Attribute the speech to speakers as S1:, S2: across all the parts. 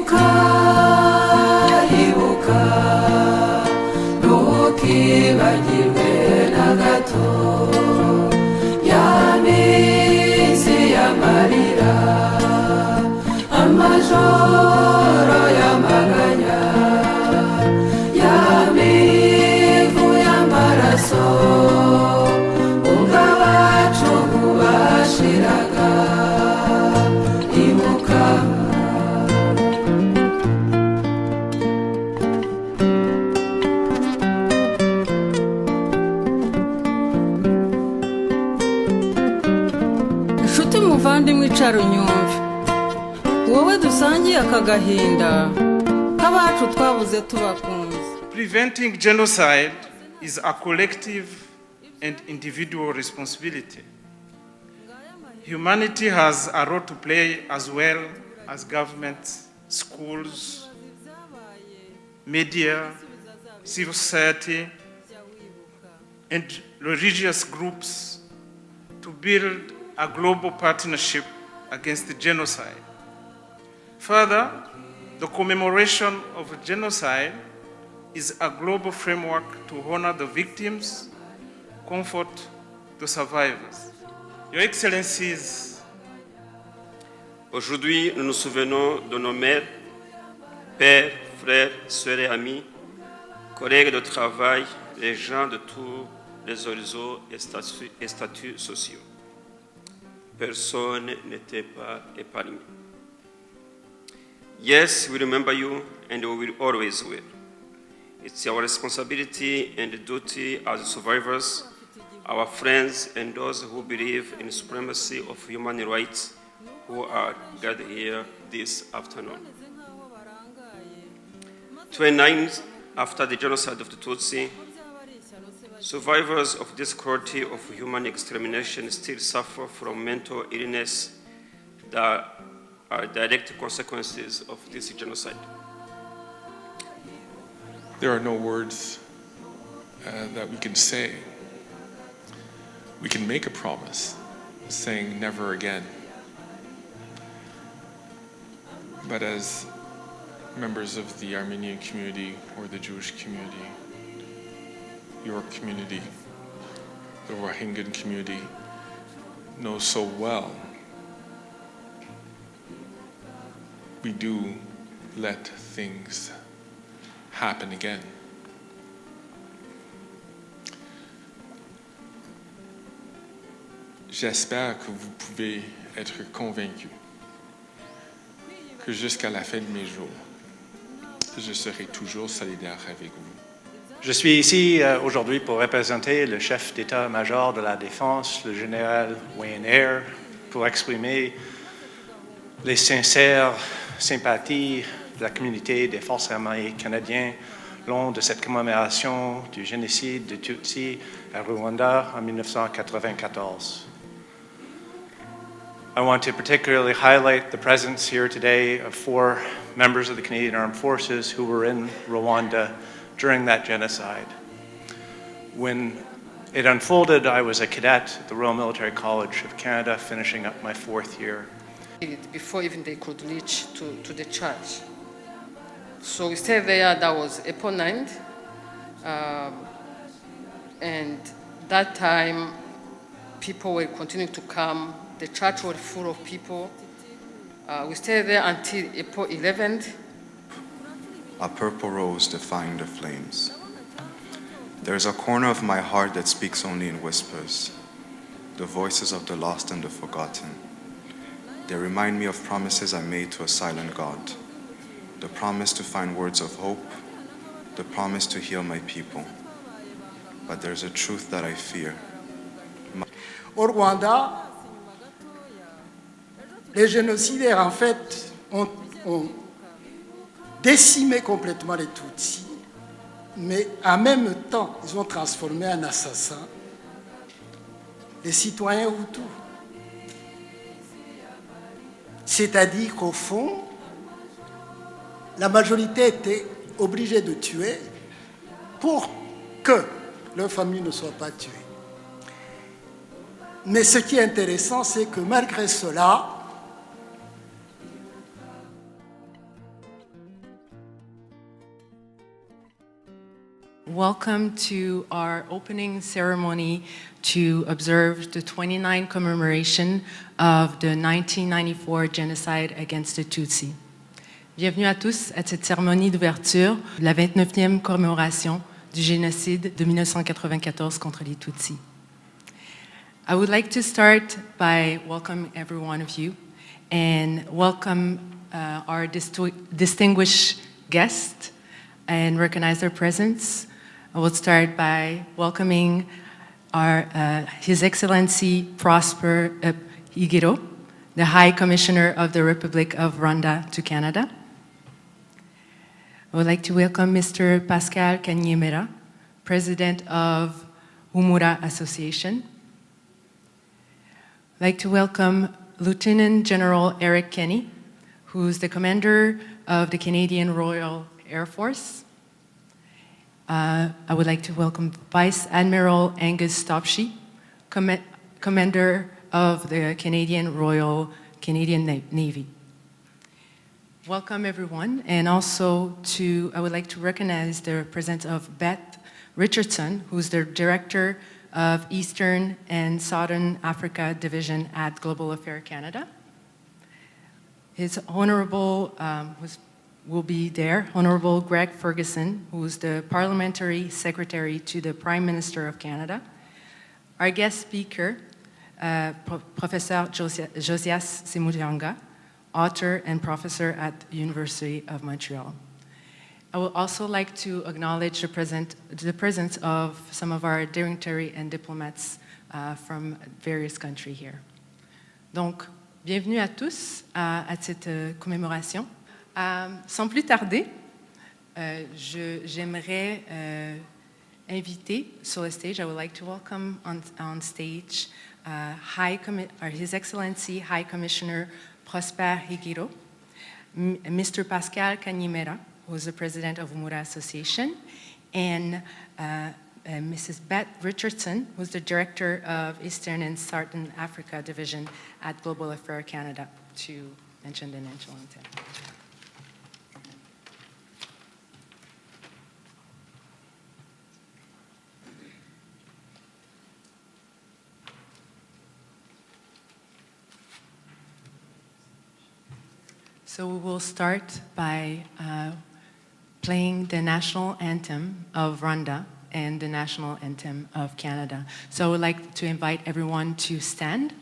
S1: Ibuka, ibuka, ntukibagirwe na gato ya minsi y'amarira, amajoro y'amaganya, ya mivu y'amaraso, ubwo abacu bashiraga. Ibuka, inshuti muvandimwe icara unyumve, wowe dusangiye aka gahinda k'abacu twabuze tubakunze.
S2: Preventing genocide is a collective and individual responsibility. Humanity has a role to play as well as governments, schools, media, civil society, and religious groups to build a global partnership against the genocide. Further, the commemoration of genocide is a global framework to honor the victims, comfort the survivors. Your Excellencies,
S3: aujourd'hui, nous nous souvenons de nos mères, pères, frères, sœurs et amis, collègues de travail, les gens de tous les horizons et statuts sociaux. Personne n'était pas épargné. Yes, we remember you and we will always will. It's our responsibility and duty as survivors, our friends and those who believe in the supremacy of human rights who are gathered here this afternoon. 29 after the genocide of the Tutsi, survivors of this cruelty of human extermination still suffer from mental illness that are direct consequences of this genocide.
S4: There are no words that we can say. We can make a promise, saying never again. But as members of the Armenian community or the Jewish community, your community, the Rohingya community, know so well, we do let things happen again. J'espère que vous pouvez être convaincus que jusqu'à la fin de mes jours, je serai toujours solidaire avec vous.
S5: Je suis ici aujourd'hui pour représenter le chef d'état-major de la Défense, le général Wayne Eyre, pour exprimer les sincères sympathies de la communauté des forces armées canadiennes lors de cette commémoration du génocide de Tutsi à Rwanda en 1994. I want to particularly highlight the presence here today of 4 members of the Canadian Armed Forces who were in Rwanda during that genocide. When it unfolded, I was a cadet at the Royal Military College of Canada, finishing up my 4th year.
S6: Before even they could reach to the church. So we stayed there, that was April 9th. And that time, people were continuing to come. The church was full of people. We stayed there until April 11th.
S7: A purple rose defying the flames. There is a corner of my heart that speaks only in whispers, the voices of the lost and the forgotten. They remind me of promises I made to a silent God, the promise to find words of hope, the promise to heal my people. But there's a truth that I fear.
S8: Au Rwanda, les génocidaires, en fait, ont décimé complètement les Tutsis, mais en même temps, ils ont transformé en assassins les citoyens Hutus. C'est-à-dire qu'au fond, la majorité était obligée de tuer pour que leur famille ne soit pas tuée. Mais ce qui est intéressant, c'est que malgré cela,
S9: Welcome to our opening ceremony to observe the 29th commemoration of the 1994 genocide against the Tutsi. Bienvenue à tous à cette cérémonie d'ouverture de la 29e commémoration du génocide de 1994 contre les Tutsis. I would like to start by welcoming every one of you and welcome our distinguished guests and recognize their presence. I will start by welcoming His Excellency Prosper Higiro, the High Commissioner of the Republic of Rwanda to Canada. I would like to welcome Mr. Pascal Kanyemera, President of Humura Association. I'd like to welcome Lieutenant General Eric Kenney, who's the commander of the Canadian Royal Air Force. I would like to welcome Vice Admiral Angus Topshee, commander of the Canadian Navy. Welcome everyone, and also I would like to recognize the presence of Beth Richardson, who's the Director of Eastern and Southern Africa Division at Global Affairs Canada. His Honorable will be there, Honorable Greg Ferguson, who is the Parliamentary Secretary to the Prime Minister of Canada. Our guest speaker, Professor Josias Simutianga, author and professor at the University of Montreal. I would also like to acknowledge the presence of some of our dignitaries and diplomats from various countries here. Donc, bienvenue à tous à cette commémoration. Sans plus tarder, j'aimerais inviter sur le stage, I would like to welcome on stage His Excellency High Commissioner Prosper Higiro, Mr. Pascal Kanyemera, who is the President of Humura Association, and Mrs. Beth Richardson, who is the Director of Eastern and Southern Africa Division at Global Affairs Canada, to mention the national intent. So we will start by playing the national anthem of Rwanda and the national anthem of Canada. So I would like to invite everyone to stand.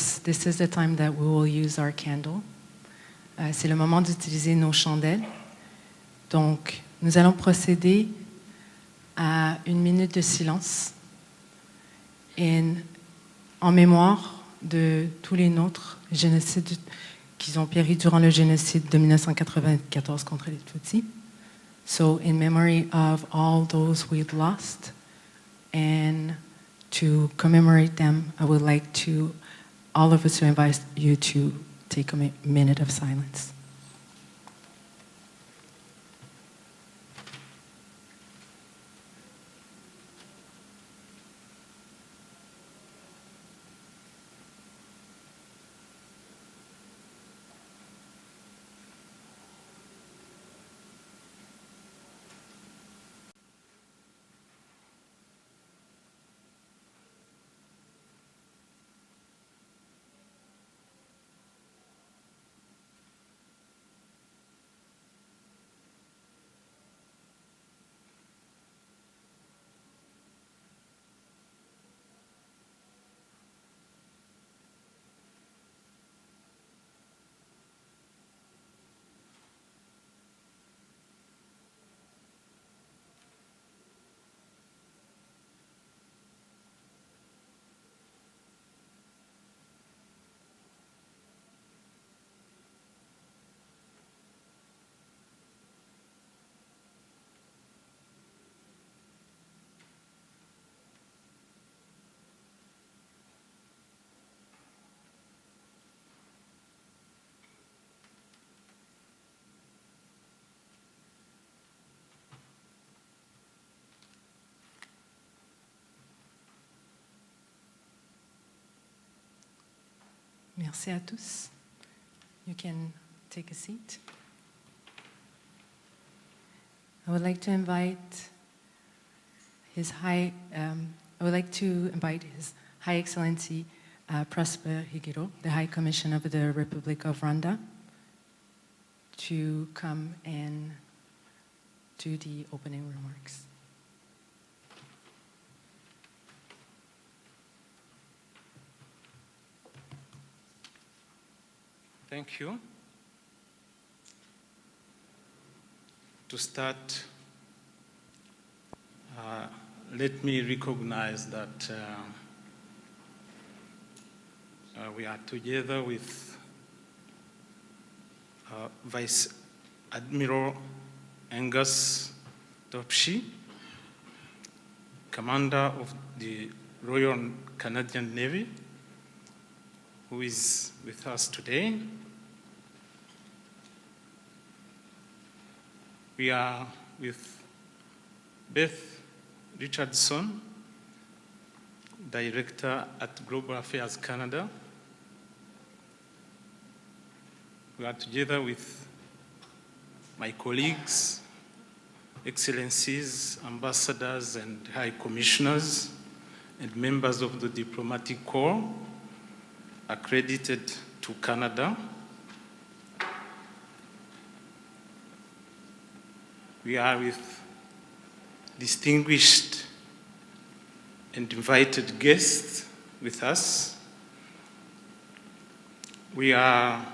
S9: course, this is the time that we will use our candle. C'est le moment d'utiliser nos chandelles. Donc, nous allons procéder à 1 minute de silence en mémoire de tous les nôtres génocides qui ont péri durant le génocide de 1994 contre les Tutsis. So, in memory of all those we've lost, and to commemorate them, I would like to, all of us, to invite you to take a minute of silence. Merci à tous. You can take a seat. I would like to invite His High Excellency Prosper Higiro, the High Commission of the Republic of Rwanda, to come and do the opening remarks.
S2: Thank you. To start, let me recognize that we are together with Vice Admiral Angus Topshi, Commander of the Royal Canadian Navy, who is with us today. We are with Beth Richardson, Director at Global Affairs Canada. We are together with my colleagues, excellencies, ambassadors, and high commissioners, and members of the diplomatic corps accredited to Canada. We are with distinguished and invited guests with us. We are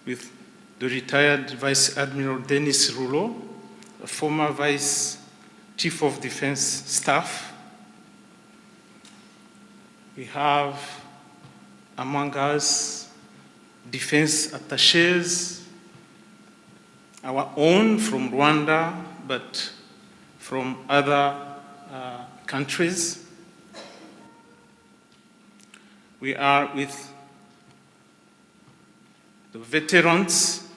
S2: with the retired Vice Admiral Denis Rouleau, a former Vice Chief of Defense Staff. We have among us defense attachés, our own from Rwanda, but from other countries. We are with the veterans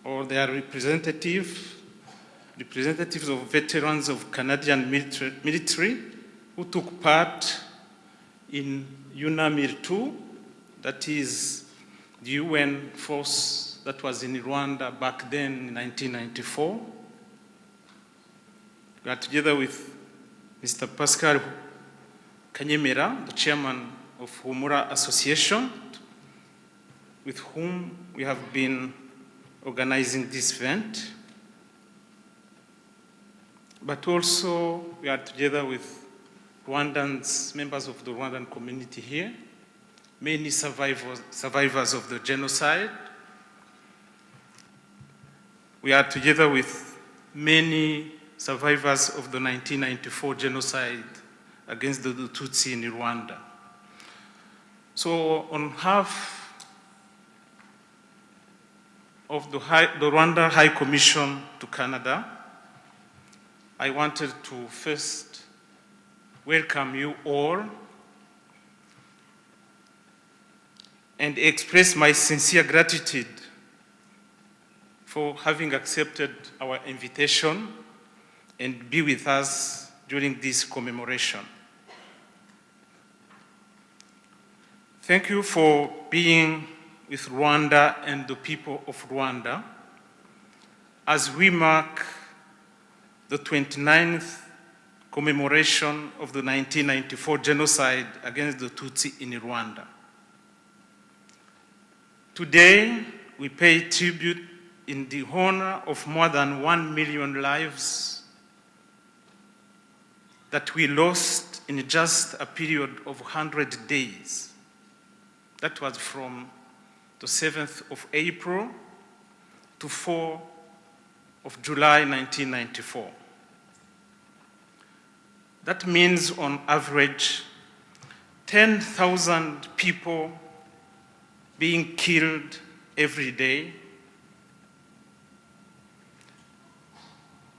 S2: or their representatives of veterans of Canadian military who took part in UNAMIR 2, that is the UN force that was in Rwanda back then in 1994. We are together with Mr. Pascal Kanyemera, the chairman of Humura Association, with whom we have been organizing this event. But also we are together with Rwandans, members of the Rwandan community here, many survivors of the genocide. We are together with many survivors of the 1994 genocide against the Tutsi in Rwanda. So on behalf of the Rwanda High Commission to Canada, I wanted to first welcome you all and express my sincere gratitude for having accepted our invitation and be with us during this commemoration. Thank you for being with Rwanda and the people of Rwanda as we mark the 29th commemoration of the 1994 genocide against the Tutsi in Rwanda. Today, we pay tribute in the honor of more than 1 million lives that we lost in just a period of 100 days. That was from the 7th of April to 4th of July 1994. That means on average 10,000 people being killed every day.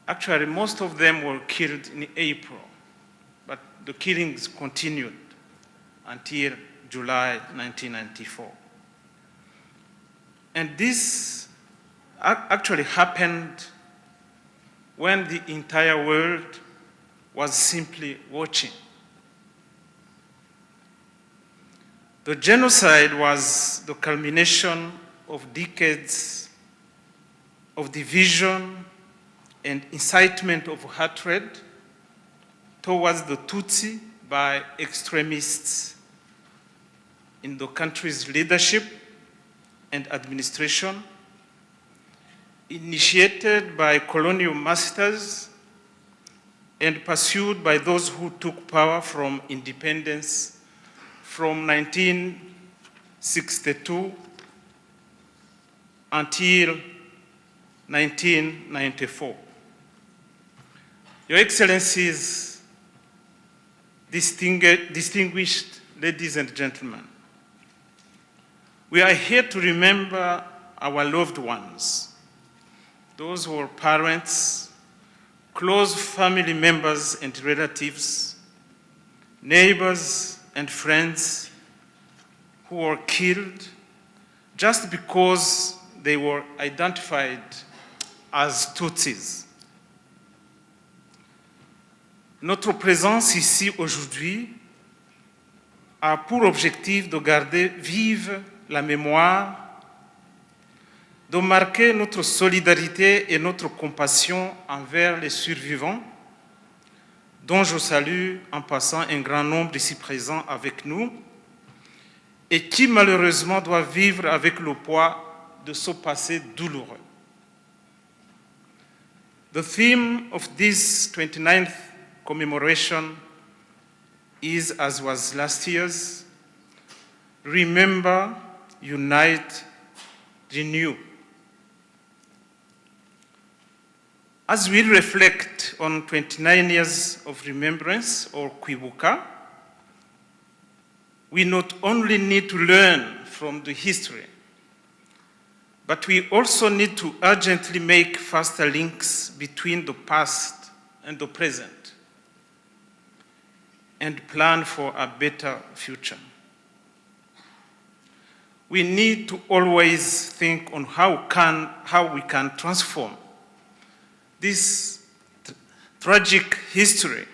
S2: Actually, most of them were killed in April, but the killings continued until July 1994. And this actually happened when the entire world was simply watching. The genocide was the culmination of decades of division and incitement of hatred towards the Tutsi by extremists in the country's leadership and administration, initiated by colonial masters and pursued by those who took power from independence from 1962 until 1994. Your Excellencies, distinguished ladies and gentlemen, we are here to remember our loved ones, those who are parents, close family members and relatives, neighbors and friends who were killed just because they were identified as Tutsis. Notre présence ici aujourd'hui a pour objectif de garder vive la mémoire, de marquer notre solidarité et notre compassion envers les survivants, dont je salue en passant un grand nombre ici présents avec nous, et qui malheureusement doivent vivre avec le poids de ce passé douloureux. The theme of this 29th commemoration is, as was last year's, Remember, Unite, Renew. As we reflect on 29 years of remembrance, or Kwibuka, we not only need to learn from the history, but we also need to urgently make faster links between the past and the present and plan for a better future. We need to always think on how we can transform this tragic history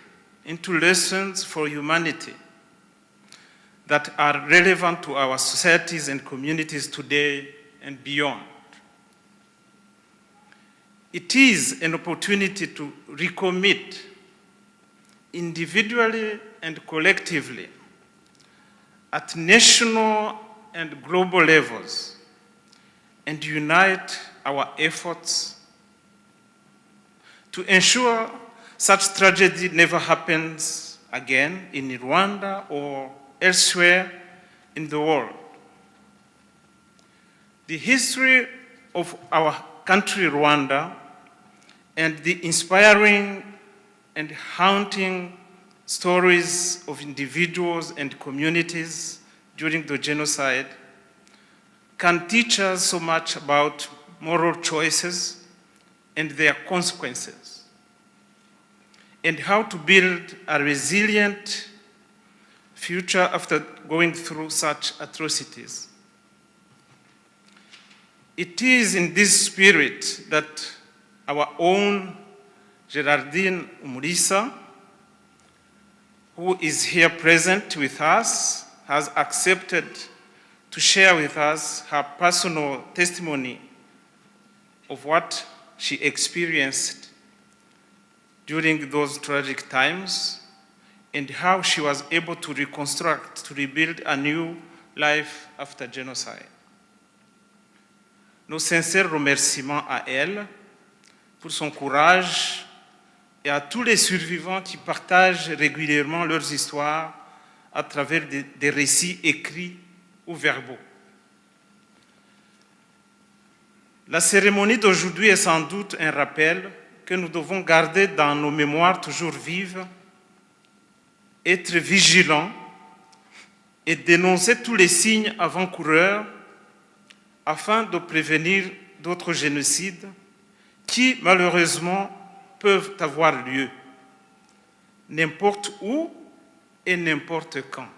S2: into lessons for humanity that are relevant to our societies and communities today and beyond. It is an opportunity to recommit individually and collectively at national and global levels and unite our efforts to ensure such tragedy never happens again in Rwanda or elsewhere in the world. The history of our country, Rwanda, and the inspiring and haunting stories of individuals and communities during the genocide can teach us so much about moral choices and their consequences, and how to build a resilient future after going through such atrocities. It is in this spirit that our own Gerardine Umulisa, who is here present with us, has accepted to share with us her personal testimony of what she experienced during those tragic times and how she was able to reconstruct, to rebuild a new life after genocide. Nos sincères remerciements à elle pour son courage et à tous les survivants qui partagent régulièrement leurs histoires à travers des récits écrits ou verbaux. La cérémonie d'aujourd'hui est sans doute un rappel que nous devons garder dans nos mémoires toujours vives, être vigilants et dénoncer tous les signes avant-coureurs afin de prévenir d'autres génocides qui, malheureusement, peuvent avoir lieu, n'importe où et n'importe quand.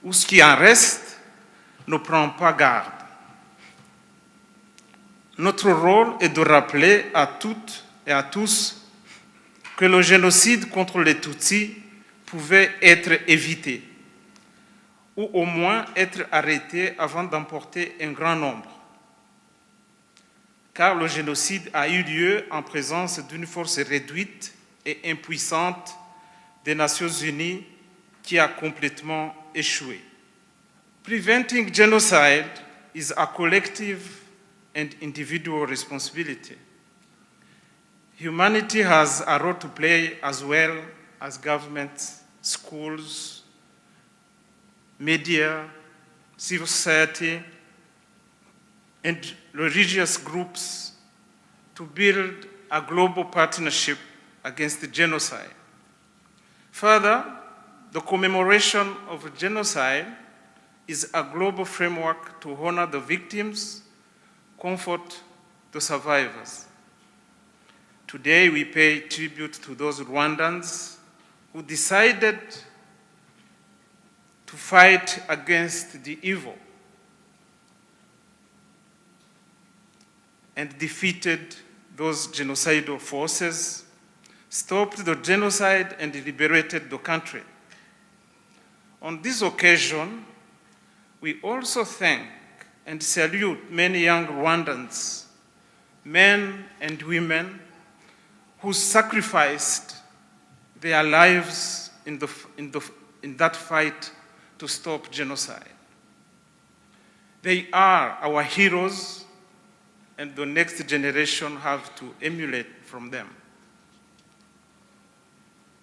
S2: Ou ce qui en reste ne prend pas garde. Notre rôle est de rappeler à toutes et à tous que le génocide contre les Tutsis pouvait être évité, ou au moins être arrêté avant d'emporter un grand nombre. Car le génocide a eu lieu en présence d'une force réduite et impuissante des Nations Unies qui a complètement échoué. Preventing genocide is a collective and individual responsibility. Humanity has a role to play as well as governments, schools, media, civil society, and religious groups to build a global partnership against the genocide. Further, the commemoration of genocide is a global framework to honor the victims, comfort the survivors. Today, we pay tribute to those Rwandans who decided to fight against the evil and defeated those genocidal forces, stopped the genocide, and liberated the country. On this occasion, we also thank and salute many young Rwandans, men and women, who sacrificed their lives in that fight to stop genocide. They are our heroes, and the next generation have to emulate from them.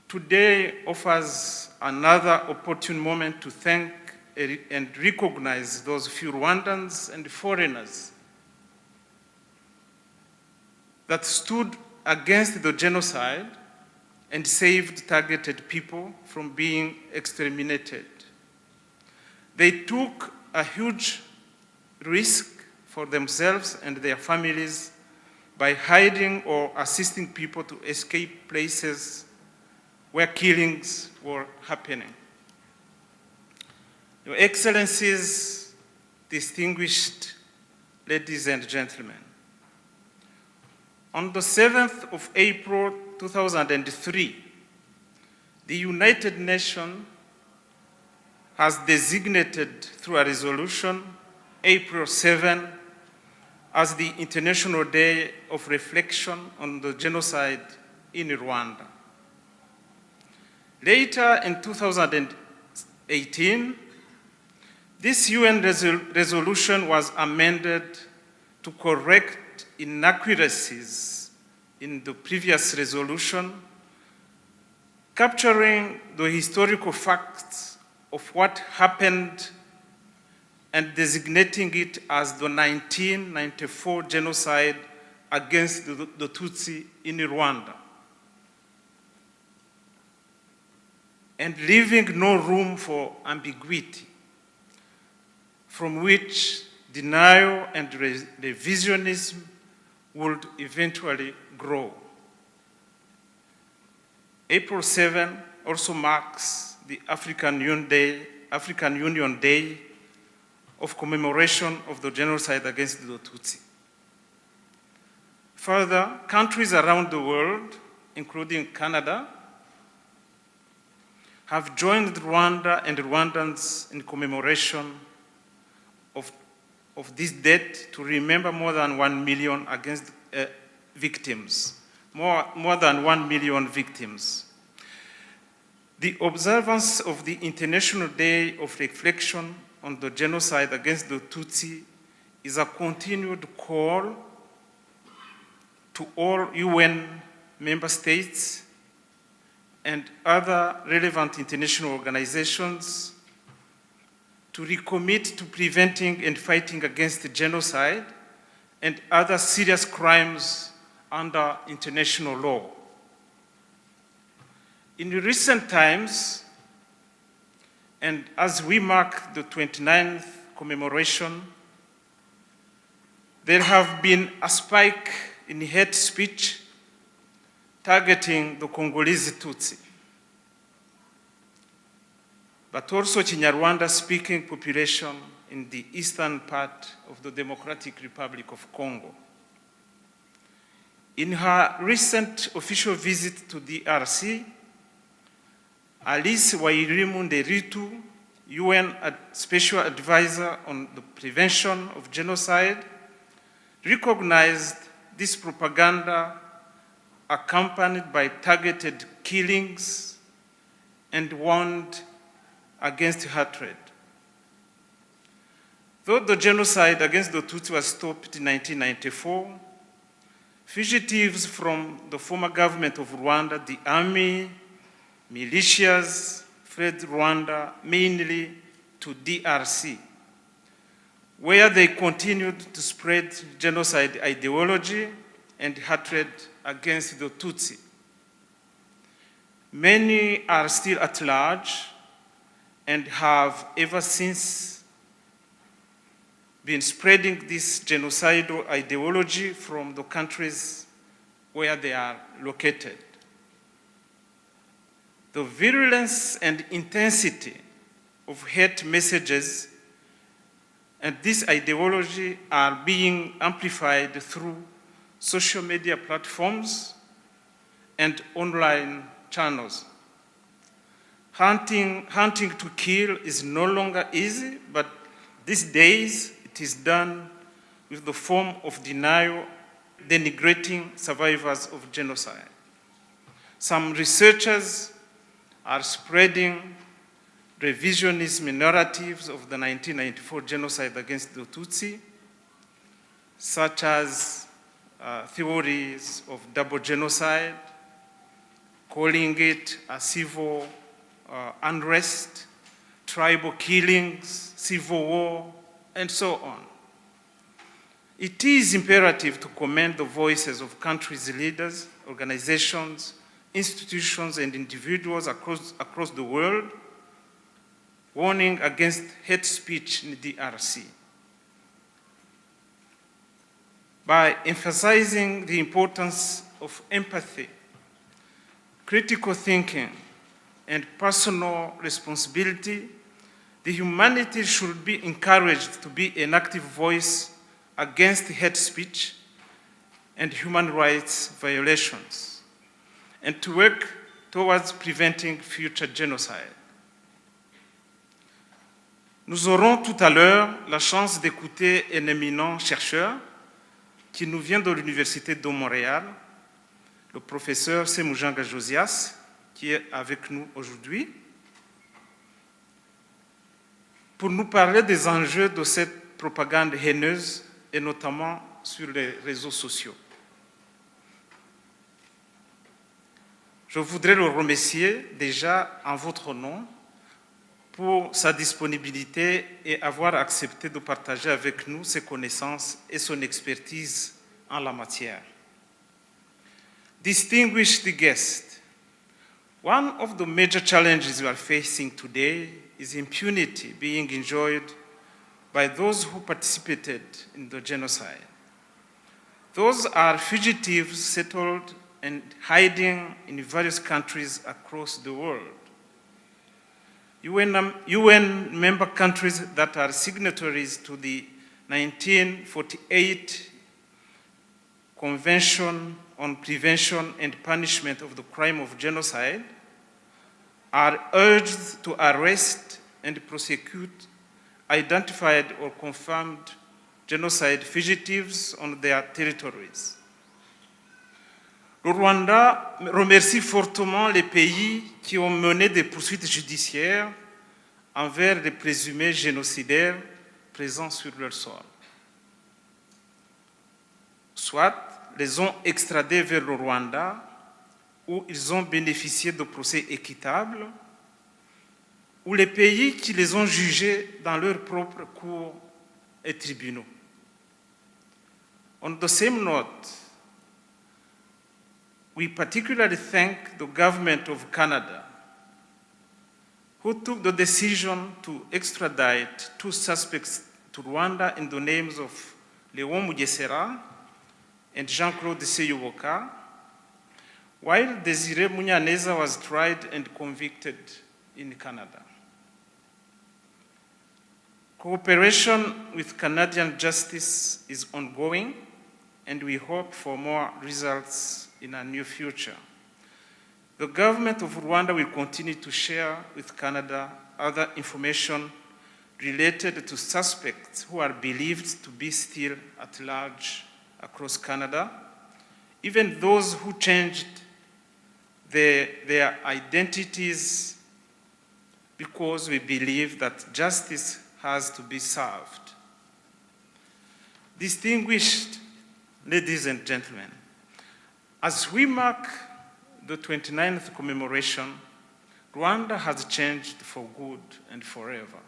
S2: Today offers another opportune moment to thank and recognize those few Rwandans and foreigners that stood against the genocide and saved targeted people from being exterminated. They took a huge risk for themselves and their families by hiding or assisting people to escape places where killings were happening. Your Excellencies, distinguished ladies and gentlemen, on the 7th of April 2003, the United Nations has designated through a resolution April 7 as the International Day of Reflection on the Genocide in Rwanda. Later in 2018, this UN resolution was amended to correct inaccuracies in the previous resolution capturing the historical facts of what happened and designating it as the 1994 genocide against the Tutsi in Rwanda, and leaving no room for ambiguity from which denial and revisionism would eventually grow. April 7 also marks the African Union Day of commemoration of the genocide against the Tutsi. Further, countries around the world, including Canada, have joined Rwanda and Rwandans in commemoration of this date to remember more than 1 million victims, more than 1 million victims. The observance of the International Day of Reflection on the Genocide against the Tutsi is a continued call to all UN member states and other relevant international organizations to recommit to preventing and fighting against genocide and other serious crimes under international law. In recent times, and as we mark the 29th commemoration, there have been a spike in hate speech targeting the Congolese Tutsi, but also Kinyarwanda-speaking population in the eastern part of the Democratic Republic of Congo. In her recent official visit to DRC, Alice Wairimu-Nderitu, UN Special Advisor on the Prevention of Genocide, recognized this propaganda accompanied by targeted killings and warned against hatred. Though the genocide against the Tutsi was stopped in 1994, fugitives from the former government of Rwanda, the army, militias, fled Rwanda, mainly to DRC, where they continued to spread genocide ideology and hatred against the Tutsi. Many are still at large and have ever since been spreading this genocidal ideology from the countries where they are located. The virulence and intensity of hate messages and this ideology are being amplified through social media platforms and online channels. Hunting to kill is no longer easy, but these days it is done with the form of denial, denigrating survivors of genocide. Some researchers are spreading revisionist narratives of the 1994 genocide against the Tutsi, such as theories of double genocide, calling it a civil unrest, tribal killings, civil war, and so on. It is imperative to commend the voices of countries' leaders, organizations, institutions, and individuals across the world warning against hate speech in the DRC. By emphasizing the importance of empathy, critical thinking, and personal responsibility, the humanity should be encouraged to be an active voice against hate speech and human rights violations, and to work towards preventing future genocide. Nous aurons tout à l'heure la chance d'écouter un éminent chercheur qui nous vient de l'Université de Montréal, le professeur Semujanga Josias, qui est avec nous aujourd'hui, pour nous parler des enjeux de cette propagande haineuse, et notamment sur les réseaux sociaux. Je voudrais le remercier déjà en votre nom pour sa disponibilité et avoir accepté de partager avec nous ses connaissances et son expertise en la matière. Distinguished guests, one of the major challenges we are facing today is impunity being enjoyed by those who participated in the genocide. Those are fugitives settled and hiding in various countries across the world. UN member countries that are signatories to the 1948 Convention on Prevention and Punishment of the Crime of Genocide are urged to arrest and prosecute identified or confirmed genocide fugitives on their territories. Le Rwanda remercie fortement les pays qui ont mené des poursuites judiciaires envers les présumés génocidaires présents sur leur sol. Soit les ont extradés vers le Rwanda, où ils ont bénéficié de procès équitables, ou les pays qui les ont jugés dans leurs propres cours et tribunaux. On the same note, we particularly thank the government of Canada, who took the decision to extradite 2 suspects to Rwanda in the names of Léon Mugesera and Jean-Claude Kwibuka, while Desiré Munyaneza was tried and convicted in Canada. Cooperation with Canadian justice is ongoing, and we hope for more results in our near future. The government of Rwanda will continue to share with Canada other information related to suspects who are believed to be still at large across Canada, even those who changed their identities, because we believe that justice has to be served. Distinguished ladies and gentlemen, as we mark the 29th commemoration, Rwanda has changed for good and forever.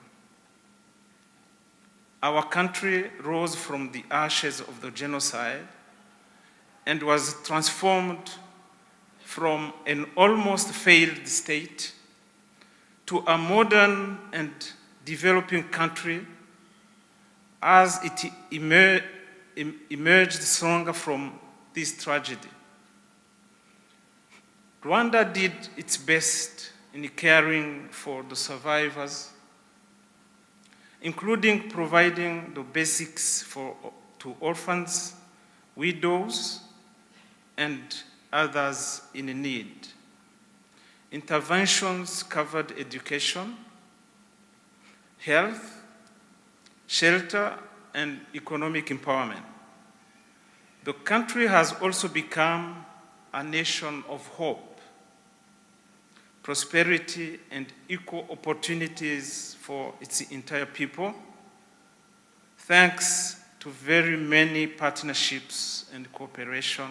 S2: Our country rose from the ashes of the genocide and was transformed from an almost failed state to a modern and developing country as it emerged stronger from this tragedy. Rwanda did its best in caring for the survivors, including providing the basics to orphans, widows, and others in need. Interventions covered education, health, shelter, and economic empowerment. The country has also become a nation of hope, prosperity, and equal opportunities for its entire people, thanks to very many partnerships and cooperation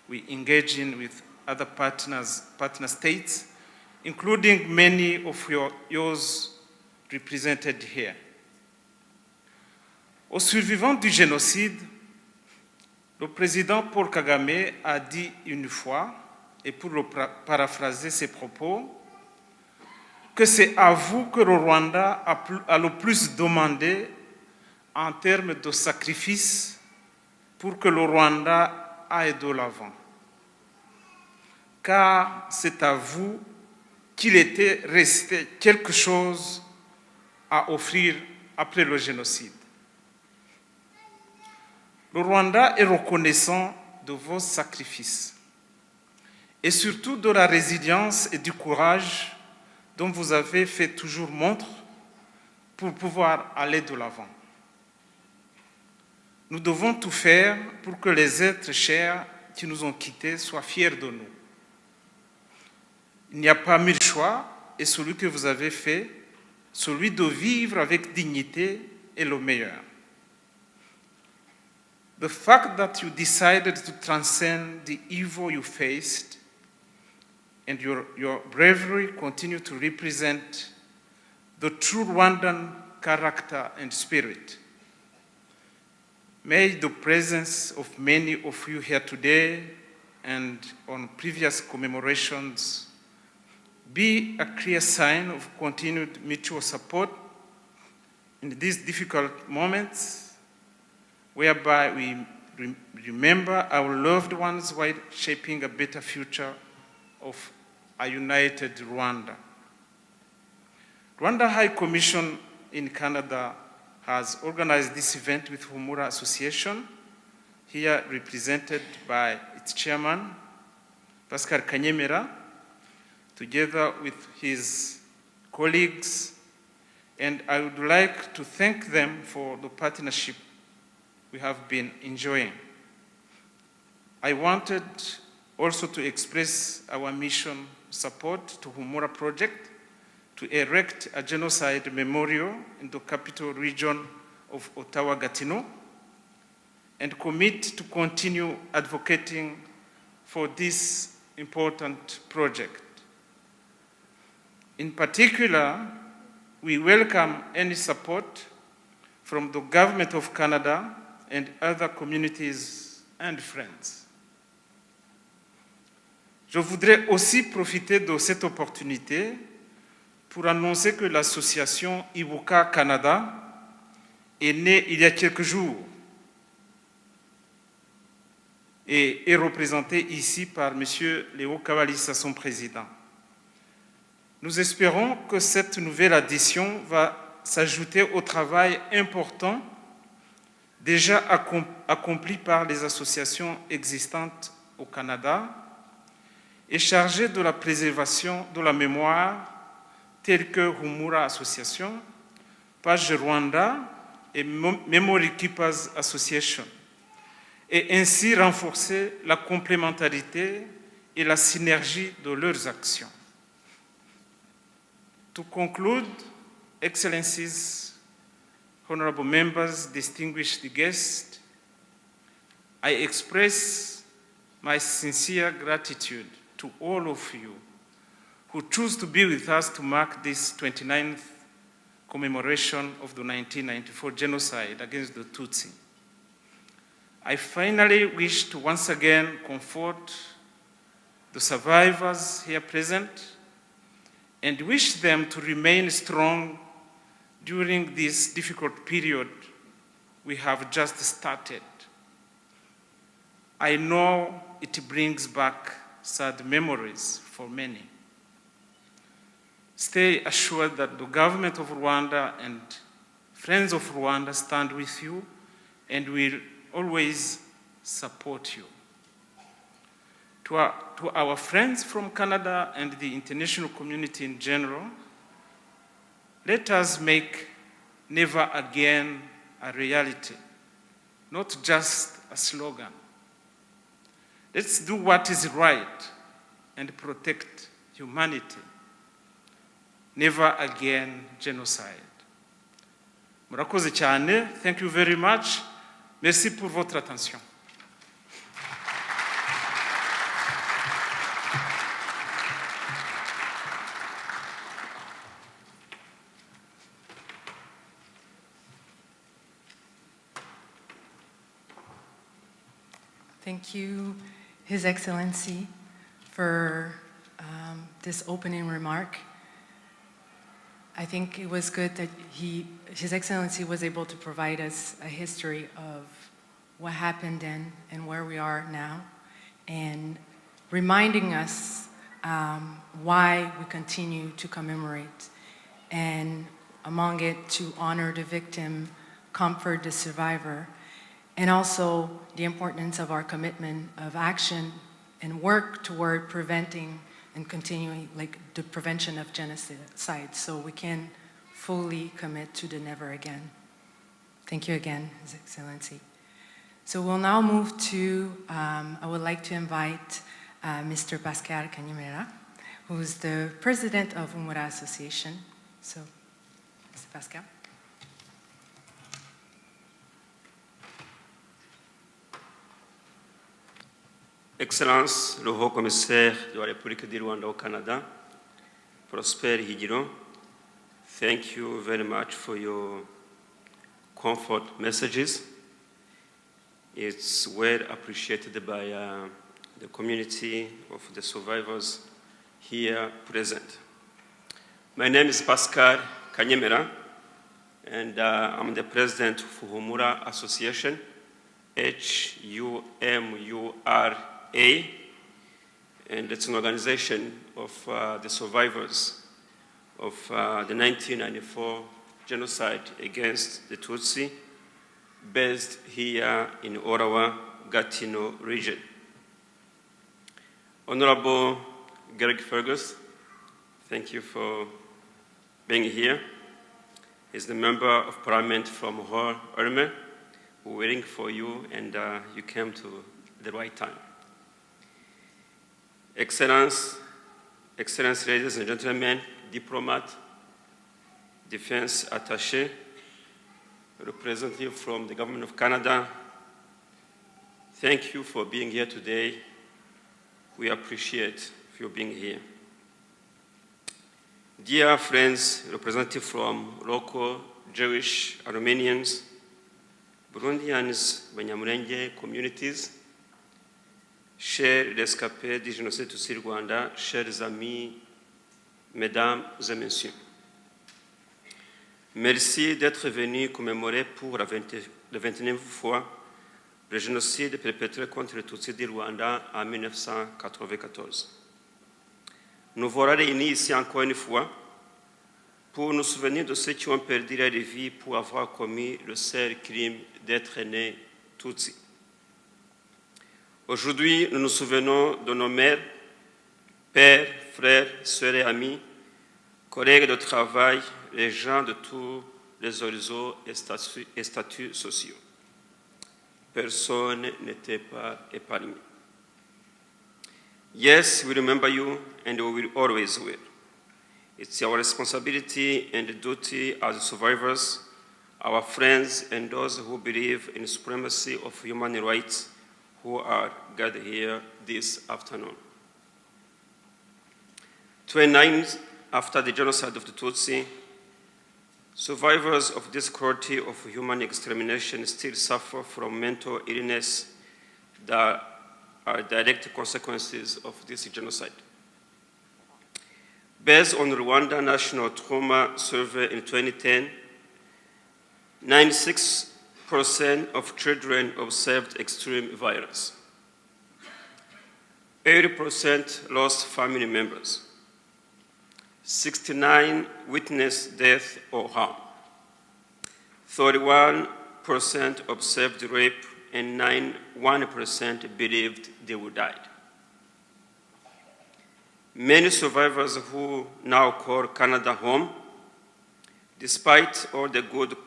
S2: we engage in with other partner states, including many of yours represented here. Aux survivants du génocide, le président Paul Kagame a dit une fois, et pour paraphraser ses propos, que c'est à vous que le Rwanda a le plus demandé en termes de sacrifices pour que le Rwanda aille de l'avant. Car c'est à vous qu'il était resté quelque chose à offrir après le génocide. Le Rwanda est reconnaissant de vos sacrifices et surtout de la résilience et du courage dont vous avez fait toujours montre pour pouvoir aller de l'avant. Nous devons tout faire pour que les êtres chers qui nous ont quittés soient fiers de nous. Il n'y a pas mille choix et celui que vous avez fait, celui de vivre avec dignité, est le meilleur. The fact that you decided to transcend the evil you faced and your bravery continue to represent the true Rwandan character and spirit. May the presence of many of you here today and on previous commemorations be a clear sign of continued mutual support in these difficult moments, whereby we remember our loved ones while shaping a better future of a united Rwanda. Rwanda High Commission in Canada has organized this event with Humura Association, here represented by its chairman, Pascal Kanyemera, together with his colleagues, and I would like to thank them for the partnership we have been enjoying. I wanted also to express our mission support to Humura Project to erect a genocide memorial in the capital region of OTTAWA-Gatineau, and commit to continue advocating for this important project. In particular, we welcome any support from the Government of Canada and other communities and friends. Je voudrais aussi profiter de cette opportunité pour annoncer que l'association Kwibuka29 est née il y a quelques jours et est représentée ici par M. Léo Kabalisa, son président. Nous espérons que cette nouvelle addition va s'ajouter au travail important déjà accompli par les associations existantes au Canada et chargé de la préservation de la mémoire telles que Humura Association, Page Rwanda et Memory Keepers Association, et ainsi renforcer la complémentarité et la synergie de leurs actions. To conclude, Excellencies, honorable members, distinguished guests, I express my sincere gratitude to all of you who choose to be with us to mark this 29th commemoration of the 1994 genocide against the Tutsi. I finally wish to once again comfort the survivors here present and wish them to remain strong during this difficult period we have just started. I know it brings back sad memories for many. Stay assured that the government of Rwanda and friends of Rwanda stand with you and will always support you. To our friends from Canada and the international community in general, let us make never again a reality, not just a slogan. Let's do what is right and protect humanity. Never again genocide. Murakoze cyane. Thank you very much. Merci pour votre attention.
S9: Thank you, His Excellency, for this opening remark. I think it was good that His Excellency was able to provide us a history of what happened then and where we are now, and reminding us why we continue to commemorate, and among it to honor the victim, comfort the survivor, and also the importance of our commitment of action and work toward preventing and continuing the prevention of genocide, so we can fully commit to the never again. Thank you again, His Excellency. So we'll now move to, I would like to invite Mr. Pascal Kanyemera, who's the president of Humura Association. So, Mr. Pascal.
S3: Excellence, le Haut-Commissaire de la République du Rwanda au Canada, Prosper Higiro, thank you very much for your comfort messages. It's well appreciated by the community of the survivors here present. My name is Pascal Kanyemera, and I'm the president of Humura Association, HUMURA, and it's an organization of the survivors of the 1994 genocide against the Tutsi, based here in OTTAWA, Gatineau region. Honorable Greg Fergus, thank you for being here. He's the member of parliament from Hor Erme. We're waiting for you, and you came to the right time. Excellencies, ladies and gentlemen, diplomat, defense attaché, representative from the government of Canada, thank you for being here today. We appreciate you being here. Dear friends, representative from local Jewish Armenians, Burundians, Banyamulenge communities, chers rescapés du génocide Tutsi Rwanda, chers amis, mesdames et messieurs. Merci d'être venus commémorer pour la 29e fois le génocide perpétré contre les Tutsis du Rwanda en 1994. Nous voilà réunis ici encore une fois pour nous souvenir de ceux qui ont perdu leur vie pour avoir commis le seul crime d'être nés Tutsi. Aujourd'hui, nous nous souvenons de nos mères, pères, frères, sœurs et amis, collègues de travail, les gens de tous les horizons et statuts sociaux. Personne n'était pas épargné. Yes, we remember you, and we will always will. It's our responsibility and duty as survivors, our friends, and those who believe in the supremacy of human rights who are gathered here this afternoon. 29 after the genocide of the Tutsi, survivors of this cruelty of human extermination still suffer from mental illness that are direct consequences of this genocide. Based on the Rwanda National Trauma Survey in 2010, 96% of children observed extreme violence. 80% lost family members. 69 witnessed death or harm. 31% observed rape, and 1% believed they would die. Many survivors who now call Canada home, despite all the good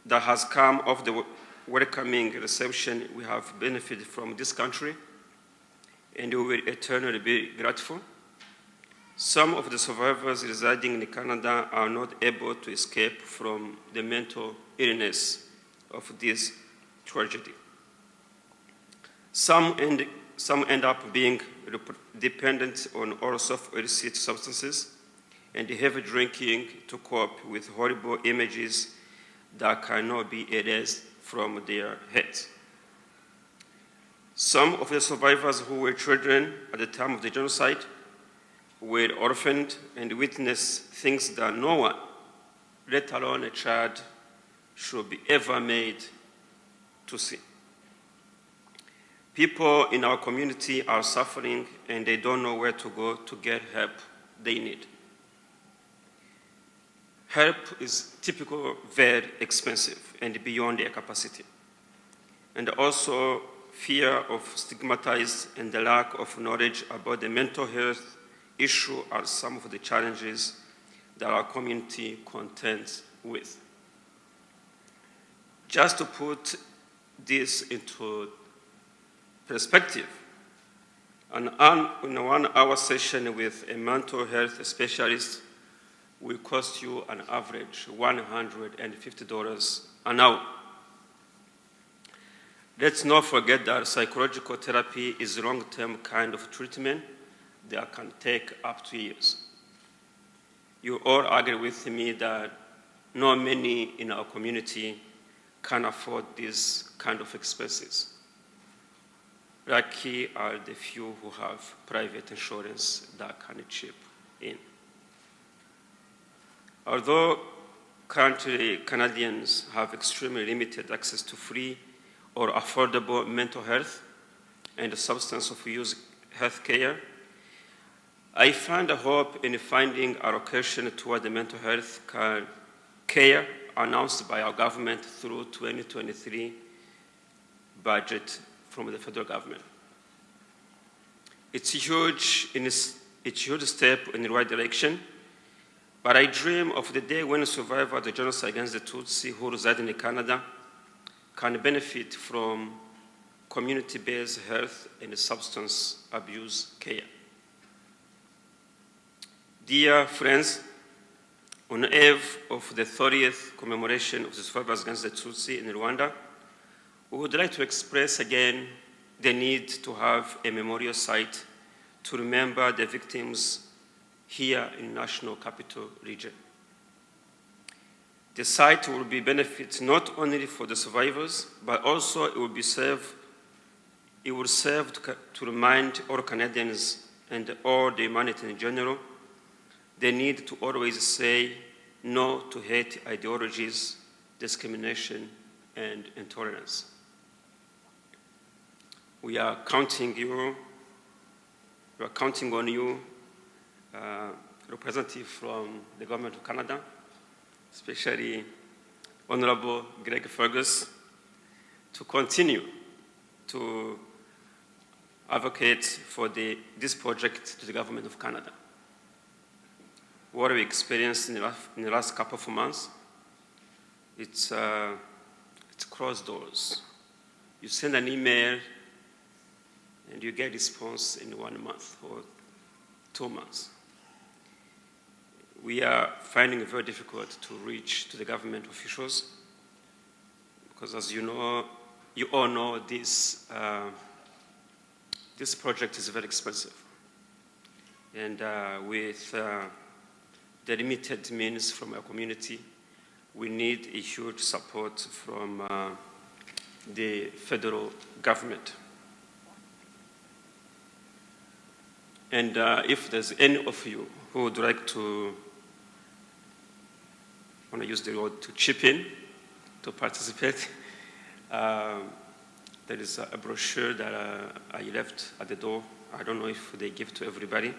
S3: that has come of the welcoming reception we have benefited from this country, and we will eternally be grateful. Some of the survivors residing in Canada are not able to escape from the mental illness of this tragedy. Some end up being dependent on all sorts of illicit substances and heavy drinking to cope with horrible images that cannot be erased from their heads. Some of the survivors who were children at the time of the genocide were orphaned and witnessed things that no one, let alone a child, should be ever made to see. People in our community are suffering and they don't know where to go to get help they need. Help is typically very expensive and beyond their capacity. And also fear of stigmatized and the lack of knowledge about the mental health issue are some of the challenges that our community contends with. Just to put this into perspective, in a 1-hour session with a mental health specialist will cost you an average $150 an hour. Let's not forget that psychological therapy is a long-term kind of treatment that can take up to years. You all agree with me that not many in our community can afford these kind of expenses. Lucky are the few who have private insurance that can chip in. Although currently Canadians have extremely limited access to free or affordable mental health and substance use health care, I find a hope in finding allocation toward the mental health care announced by our government through 2023 budget from the federal government. It's a huge step in the right direction, but I dream of the day when survivors of the genocide against the Tutsi who reside in Canada can benefit from community-based health and substance abuse care. Dear friends, on the eve of the 30th commemoration of the survivors against the Tutsi in Rwanda, we would like to express again the need to have a memorial site to remember the victims here in the National Capital Region. The site will be benefit not only for the survivors, but also it will serve to remind all Canadians and all the humanity in general the need to always say no to hate ideologies, discrimination, and intolerance. We are counting on you, representative from the government of Canada, especially Honorable Greg Fergus, to continue to advocate for this project to the government of Canada. What we experienced in the last couple of months, it's crossed doors. You send an email and you get a response in 1 month or 2 months. We are finding it very difficult to reach to the government officials because, as you all know, this project is very expensive. And with the limited means from our community, we need a huge support from the federal government. And if there's any of you who would like to, I want to use the word, to chip in, to participate, there is a brochure that I left at the door. I don't know if they give to everybody,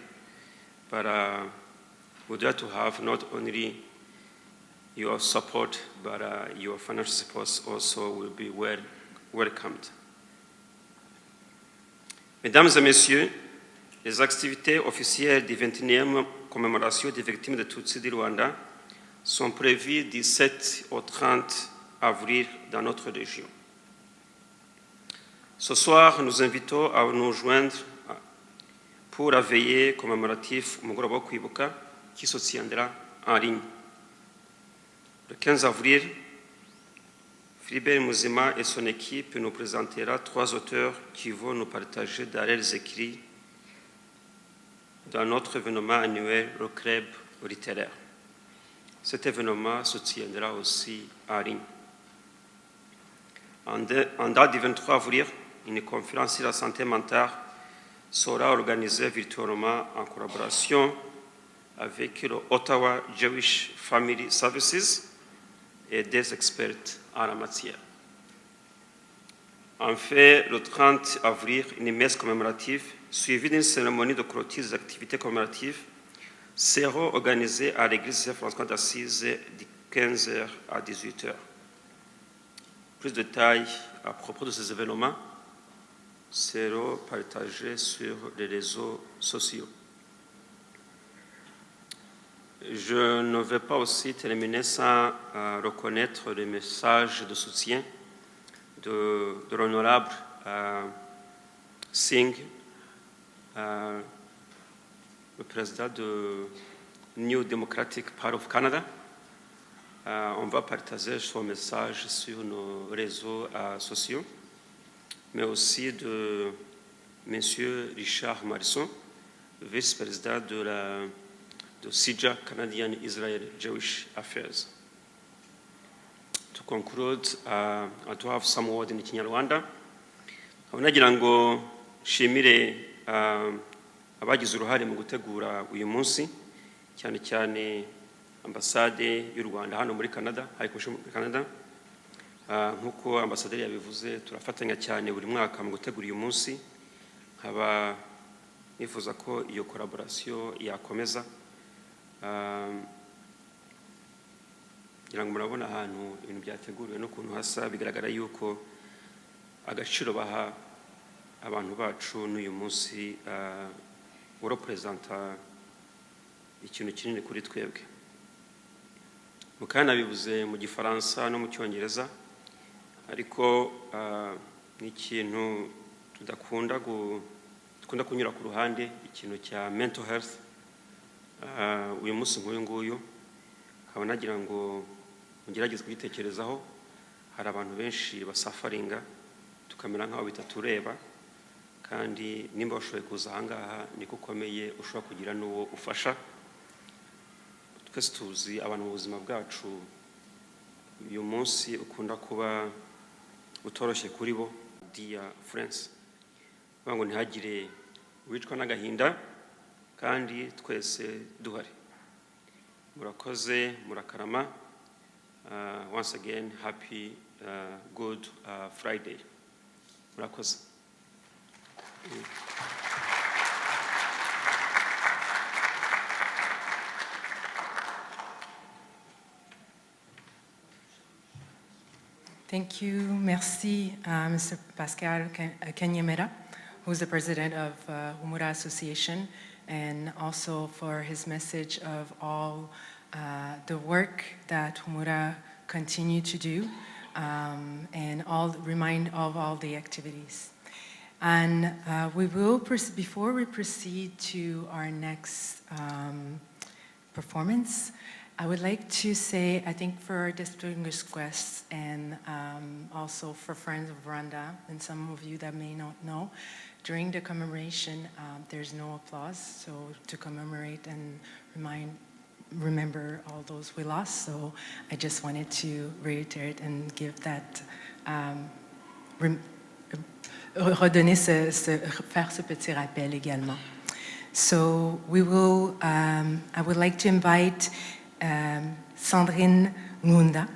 S3: but we'd like to have not only your support, but your financial support also will be welcomed. Mesdames et messieurs, les activités officielles du 21e commémoration des victimes de Tutsi du Rwanda sont prévues du 7 au 30 avril dans notre région. Ce soir, nous invitons à nous joindre pour la veillée commémorative Umugoroba wo Kwibuka qui se tiendra en ligne. Le 15 avril, Philibert Muzima et son équipe nous présentera 3 auteurs qui vont nous partager leurs écrits dans notre événement annuel, le club littéraire. Cet événement se tiendra aussi en ligne. En date du 23 avril, une conférence sur la santé mentale sera organisée virtuellement en collaboration avec le Ottawa Jewish Family Services et des experts en la matière. En fait, le 30 avril, une messe commémorative suivie d'une cérémonie de clôture des activités commémoratives sera organisée à l'église Saint-François d'Assise de 15h à 18h. Plus de détails à propos de ces événements seront partagés sur les réseaux sociaux. Je ne vais pas aussi terminer sans reconnaître le message de soutien de l'honorable Singh, le président de New Democratic Party of Canada. On va partager son message sur nos réseaux sociaux. mais aussi de M. Richard Marisson, vice-président de CIJA, Canadian Israel Jewish Affairs. To conclude, I to have some word in Kinyarwanda. Nagira ngo nshimire abagize uruhare mu gutegura uyu munsi, cyane cyane ambasade y'u Rwanda hano muri Canada, High Commission muri Canada. Nkuko ambasaderi yabivuze, turafatanya cyane buri mwaka mu gutegura uyu munsi. Nkaba nifuza ko iyo collaboration yakomeza. Ngira ngo murabona ahantu ibintu byateguriwe n'ukuntu hasa, bigaragara yuko agaciro baha abantu bacu n'uyu munsi urepresenta ikintu kinini kuri twebwe. Mukana bivuze mu Gifaransa no mu Cyongereza, ariko ni ikintu tudakunda kunyura ku ruhande, ikintu cya mental health. Uyu munsi nk'uyu nguyu nkaba nagira ngo mugerageze kugitekerezaho. Hari abantu benshi basafaringa, tukamera nk'aho bitatureba, kandi nimba washoboye kuza ahangaha niko ukomeye, ushobora kugira n'uwo ufasha. Twese tuzi abantu mu buzima bwacu uyu munsi ukunda kuba utoroshye kuri bo. Dear friends, ngo ntihagire wicwa n'agahinda, kandi twese duhari. Murakoze, murakarama. Once again, happy good Friday. Murakoze.
S9: Thank you. Merci, Mr. Pascal Kanyemera, who's the president of Humura Association, and also for his message of all the work that Humura continue to do, and remind of all the activities. And we will, before we proceed to our next performance, I would like to say, I think for our distinguished guests and also for friends of Rwanda, and some of you that may not know, during the commemoration, there's no applause, so to commemorate and remember all those we lost. So I just wanted to reiterate and give that, faire ce petit rappel également. So we will, I would like to invite Sandrine Ngunda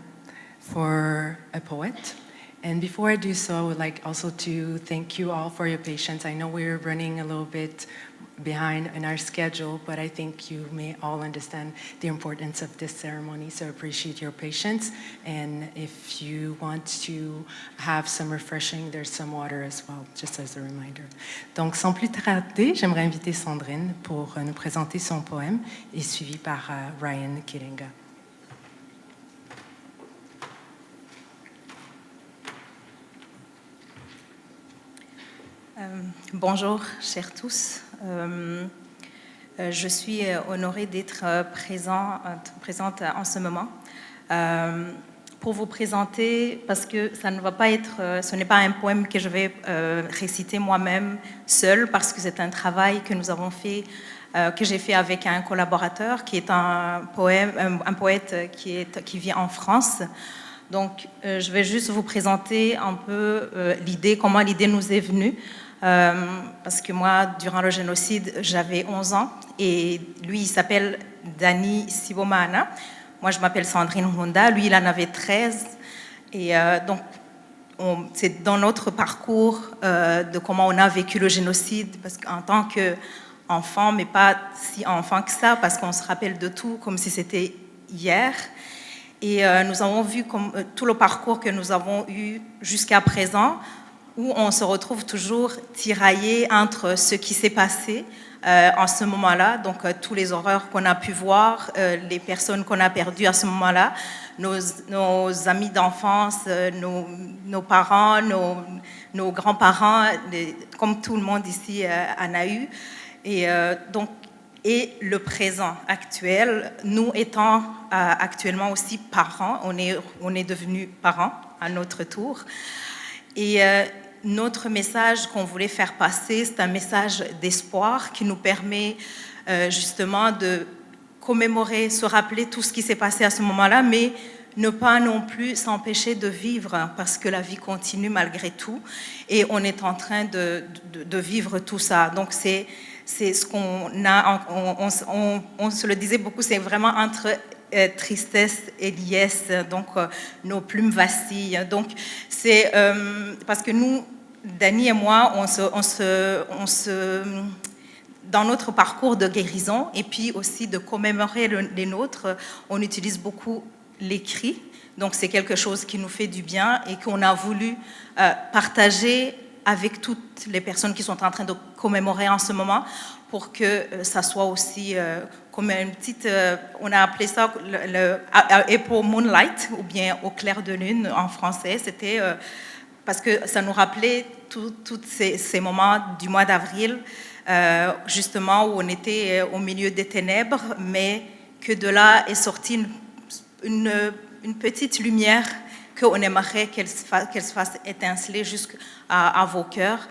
S9: for a poet. And before I do so, I would like also to thank you all for your patience. I know we're running a little bit behind in our schedule, but I think you may all understand the importance of this ceremony, so I appreciate your patience. And if you want to have some refreshing, there's some water as well, just as a reminder. Donc, sans plus tarder, j'aimerais inviter Sandrine pour nous présenter son poème, et suivi par Ryan Kiringa.
S10: Bonjour, chers tous. Je suis honorée d'être présente en ce moment pour vous présenter, parce que ce n'est pas un poème que je vais réciter moi-même seule, parce que c'est un travail que nous avons fait, que j'ai fait avec un collaborateur qui est un poète qui vit en France. Donc, je vais juste vous présenter un peu comment l'idée nous est venue. Parce que moi, durant le génocide, j'avais 11 ans et lui, il s'appelle Dani Sibomana. Moi, je m'appelle Sandrine Ngunda. Lui, il en avait 13. Et donc, c'est dans notre parcours de comment on a vécu le génocide, parce qu'en tant qu'enfant, mais pas si enfant que ça, parce qu'on se rappelle de tout comme si c'était hier. Et nous avons vu tout le parcours que nous avons eu jusqu'à présent, où on se retrouve toujours tiraillé entre ce qui s'est passé en ce moment-là, donc tous les horreurs qu'on a pu voir, les personnes qu'on a perdues à ce moment-là, nos amis d'enfance, nos parents, nos grands-parents, comme tout le monde ici en a eu. Et le présent actuel, nous étant actuellement aussi parents, on est devenus parents à notre tour. Et notre message qu'on voulait faire passer, c'est un message d'espoir qui nous permet justement de commémorer, se rappeler tout ce qui s'est passé à ce moment-là, mais ne pas non plus s'empêcher de vivre, parce que la vie continue malgré tout, et on est en train de vivre tout ça. Donc c'est ce qu'on a, on se le disait beaucoup, c'est vraiment entre tristesse et liesse, donc nos plumes vacillent. Donc c'est parce que nous, Dani et moi, dans notre parcours de guérison et puis aussi de commémorer les nôtres, on utilise beaucoup l'écrit. Donc c'est quelque chose qui nous fait du bien et qu'on a voulu partager avec toutes les personnes qui sont en train de commémorer en ce moment, pour que ça soit aussi comme une petite, on a appelé ça le April Moonlight, ou bien au clair de lune en français. C'était parce que ça nous rappelait tous ces moments du mois d'avril, justement où on était au milieu des ténèbres, mais que de là est sortie une petite lumière qu'on aimerait qu'elle se fasse étinceler jusqu'à vos cœurs.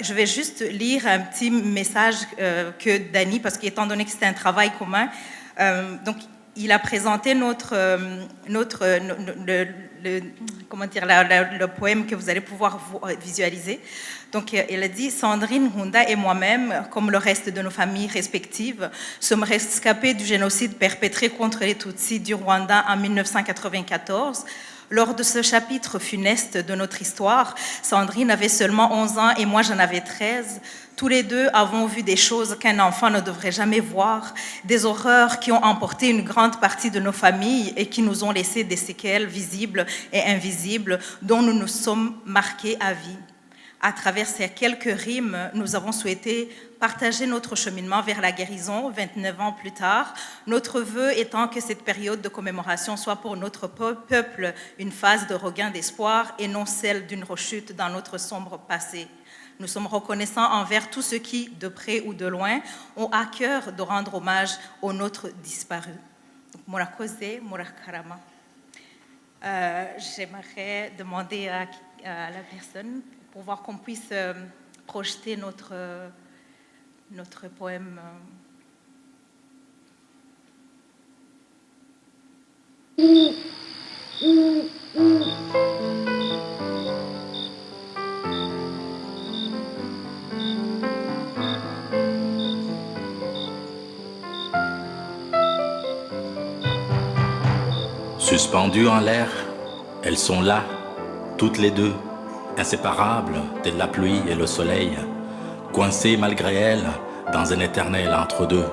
S10: Je vais juste lire un petit message que Dani, parce qu'étant donné que c'était un travail commun, donc il a présenté le poème que vous allez pouvoir visualiser. Donc il a dit: Sandrine Hunda et moi-même, comme le reste de nos familles respectives, sommes rescapés du génocide perpétré contre les Tutsi du Rwanda en 1994. Lors de ce chapitre funeste de notre histoire, Sandrine avait seulement 11 ans et moi j'en avais 13. Tous les deux avons vu des choses qu'un enfant ne devrait jamais voir, des horreurs qui ont emporté une grande partie de nos familles et qui nous ont laissé des séquelles visibles et invisibles dont nous nous sommes marqués à vie. À travers ces quelques rimes, nous avons souhaité partager notre cheminement vers la guérison 29 ans plus tard, notre vœu étant que cette période de commémoration soit pour notre peuple une phase de regain d'espoir et non celle d'une rechute dans notre sombre passé. Nous sommes reconnaissants envers tous ceux qui, de près ou de loin, ont à cœur de rendre hommage aux nôtres disparus. Murakoze, Murakarama. J'aimerais demander à la personne pour voir qu'on puisse projeter notre poème.
S11: Suspendues en l'air, elles sont là, toutes les deux, inséparables telles la pluie et le soleil, coincées malgré elles dans un éternel entre-deux.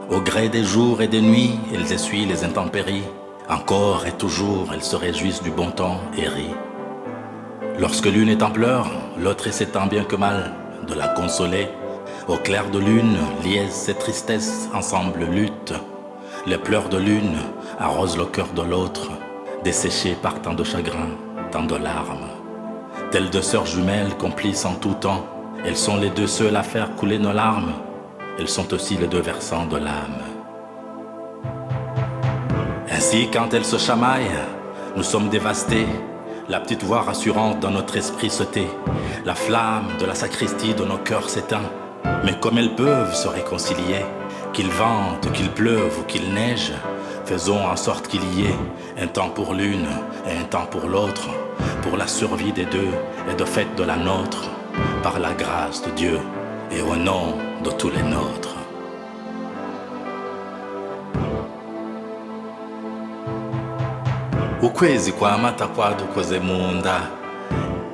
S11: Au gré des jours et des nuits, elles essuient les intempéries. Encore et toujours, elles se réjouissent du bon temps et rient. Lorsque l'une est en pleurs, l'autre essaie tant bien que mal de la consoler. Au clair de lune, liaisent ses tristesses, ensemble luttent. Les pleurs de l'une arrosent le cœur de l'autre, desséchés par tant de chagrin, tant de larmes. Telles deux sœurs jumelles, complices en tout temps, elles sont les deux seules à faire couler nos larmes. Elles sont aussi les deux versants de l'âme. Ainsi, quand elles se chamaillent, nous sommes dévastés. La petite voix rassurante dans notre esprit se tait. La flamme de la sacristie de nos cœurs s'éteint. Mais comme elles peuvent se réconcilier, qu'il vente, qu'il pleuve ou qu'il neige, faisons en sorte qu'il y ait un temps pour l'une et un temps pour l'autre, pour la survie des deux et de fait de la nôtre, par la grâce de Dieu et au nom de tous les nôtres. Ukwezi kwa mata kwadukoze mu nda,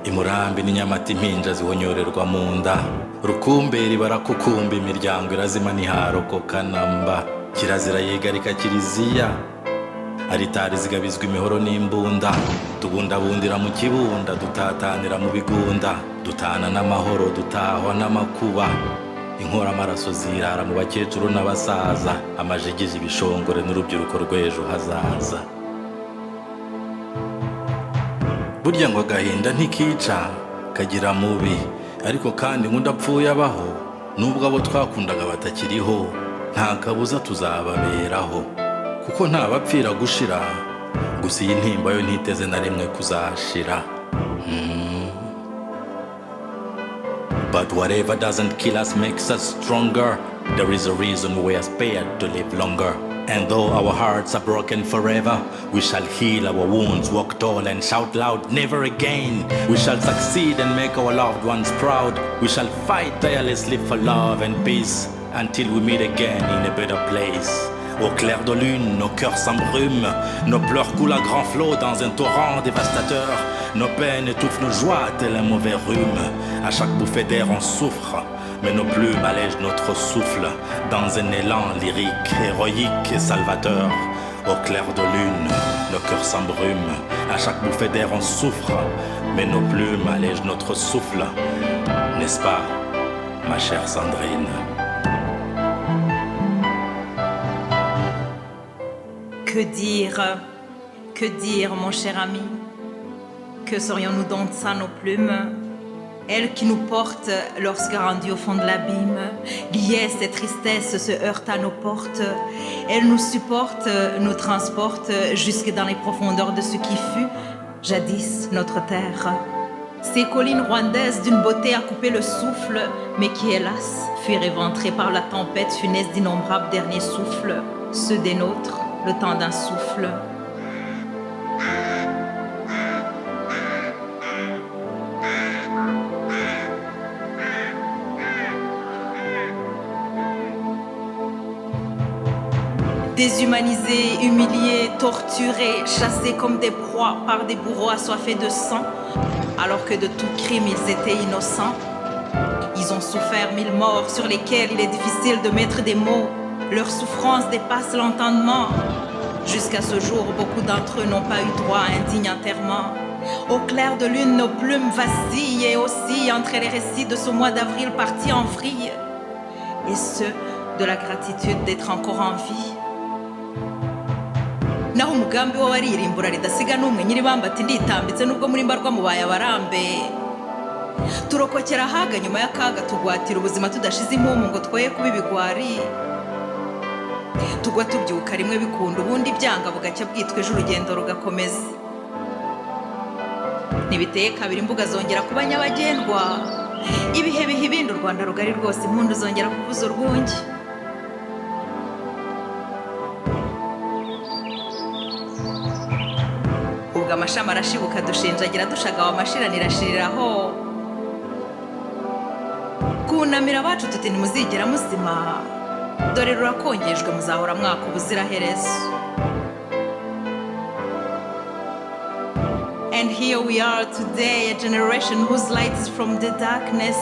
S11: imurambi n'inyamata impinja zihonyorerwa mu nda, rukumberi barakukumba imiryango irazima ntiharokoka namba, kirazira yegarika kiliziya, aritari zigabizwa imihoro n'imbunda, tubundabundira mu kibunda, dutatanira mu bigunda, dutana n'amahoro, dutahwa n'amakuba, inkora amaraso zirara mu bakecuru n'abasaza, amajigije ibishongore n'urubyiruko rw'ejo hazaza. Burya ngo agahinda ntikica kagira mubi, ariko kandi nk'udapfuye abaho, nubwo abo twakundaga batakiriho, nta kabuza tuzababeraho, kuko nta bapfira gushira, gusa iyi ntimba yo ntiteze na rimwe kuzashira. But whatever doesn't kill us makes us stronger. There is a reason we are spared to live longer. And though our hearts are broken forever, we shall heal our wounds, walk tall and shout loud, never again. We shall succeed and make our loved ones proud. We shall fight tirelessly for love and peace until we meet again in a better place. Au clair de lune, nos cœurs s'embrument, nos pleurs coulent à grand flot dans un torrent dévastateur. Nos peines étouffent nos joies tel un mauvais rhume. À chaque bouffée d'air on souffre, mais nos plumes allègent notre souffle dans un élan lyrique, héroïque et salvateur. Au clair de lune, nos cœurs s'embrument, à chaque bouffée d'air on souffre, mais nos plumes allègent notre souffle. N'est-ce pas, ma chère Sandrine?
S10: Que dire, mon cher ami? Que serions-nous donc sans nos plumes? Elles qui nous portent lorsque rendues au fond de l'abîme, liesses et tristesses se heurtent à nos portes. Elles nous supportent, nous transportent jusque dans les profondeurs de ce qui fut jadis notre terre. Ces collines rwandaises d'une beauté à couper le souffle, mais qui hélas furent éventrées par la tempête funeste d'innombrables derniers souffles, ceux des nôtres, le temps d'un souffle. Déshumanisés, humiliés, torturés, chassés comme des proies par des bourreaux assoiffés de sang, alors que de tout crime ils étaient innocents. Ils ont souffert 1000 morts sur lesquels il est difficile de mettre des mots. Leur souffrance dépasse l'entendement. Jusqu'à ce jour, beaucoup d'entre eux n'ont pas eu droit à un digne enterrement. Au clair de lune, nos plumes vacillent et oscillent entre les récits de ce mois d'avril parti en vrille et ceux de la gratitude d'être encore en vie. Naho umugambi w'abaririmbura ridasiga n'umwe nyiribamba ati nditambitse nubwo muri mbarwa mubaye abarambe. Turokokera haga nyuma y'akaga tugwatira ubuzima tudashize impumu ngo twoye kuba ibigwari. Tugwa tubyuka rimwe bikunda ubundi byanga bugacya bwitwa ejo urugendo rugakomeza. Ntibiteye kabiri imbuga zongera kuba nyabagendwa. Ibihe biha ibindi u Rwanda rugari rwose impundu zongera kuvuza urwunge. Ubwo amashami arashibuka dushinjagira dushagawe amashiranira ashiriraho. Kunamira abacu tuti ntimuzigera muzima. Dore rurakongejwe muzahora mwaka ubuziraherezo. And here we are today, a generation whose light is from the darkness.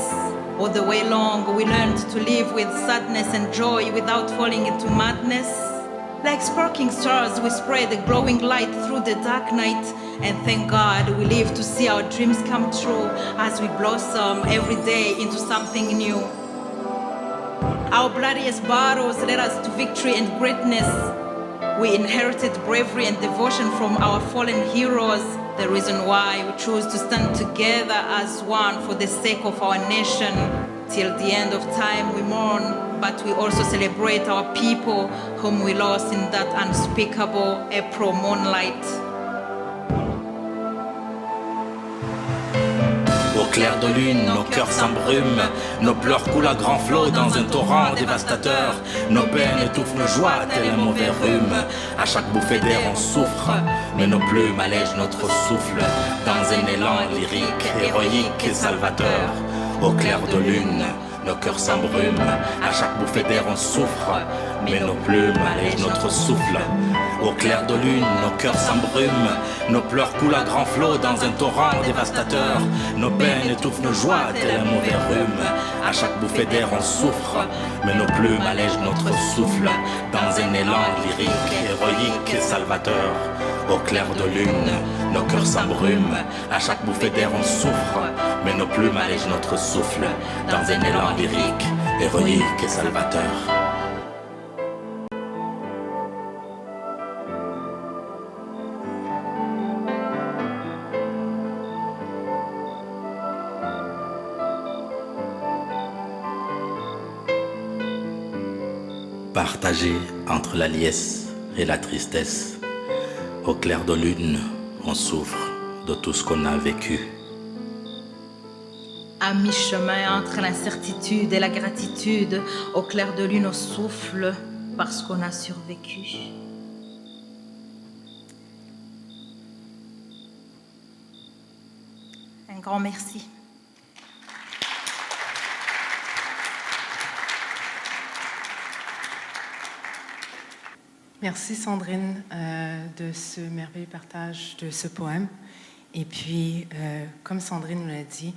S10: All the way long we learned to live with sadness and joy without falling into madness. Like sparking stars we spread a glowing light through the dark night. And thank God we live to see our dreams come true as we blossom every day into something new. Our bloodiest battles led us to victory and greatness. We inherited bravery and devotion from our fallen heroes. The reason why we choose to stand together as one for the sake of our nation. Till the end of time we mourn, but we also celebrate our people whom we lost in that unspeakable April moonlight.
S11: Au clair de lune, nos cœurs s'embrument, nos pleurs coulent à grand flot dans un torrent dévastateur. Nos peines étouffent nos joies tel un mauvais rhume. À chaque bouffée d'air on souffre, mais nos plumes allègent notre souffle dans un élan lyrique, héroïque et salvateur. Au clair de lune, nos cœurs s'embrument, à chaque bouffée d'air on souffre, mais nos plumes allègent notre souffle. Au clair de lune, nos cœurs s'embrument, nos pleurs coulent à grand flot dans un torrent dévastateur. Nos peines étouffent nos joies tel un mauvais rhume. À chaque bouffée d'air on souffre, mais nos plumes allègent notre souffle dans un élan lyrique, héroïque et salvateur. Au clair de lune, nos cœurs s'embrument, à chaque bouffée d'air on souffre, mais nos plumes allègent notre souffle dans un élan lyrique, héroïque et salvateur. Partagé entre la liesse et la tristesse, au clair de lune, on souffre de tout ce qu'on a vécu.
S10: à mi-chemin entre l'incertitude et la gratitude, au clair de lune, au souffle, parce qu'on a survécu. Un grand merci.
S9: Merci Sandrine de ce merveilleux partage de ce poème. Et puis, comme Sandrine nous l'a dit,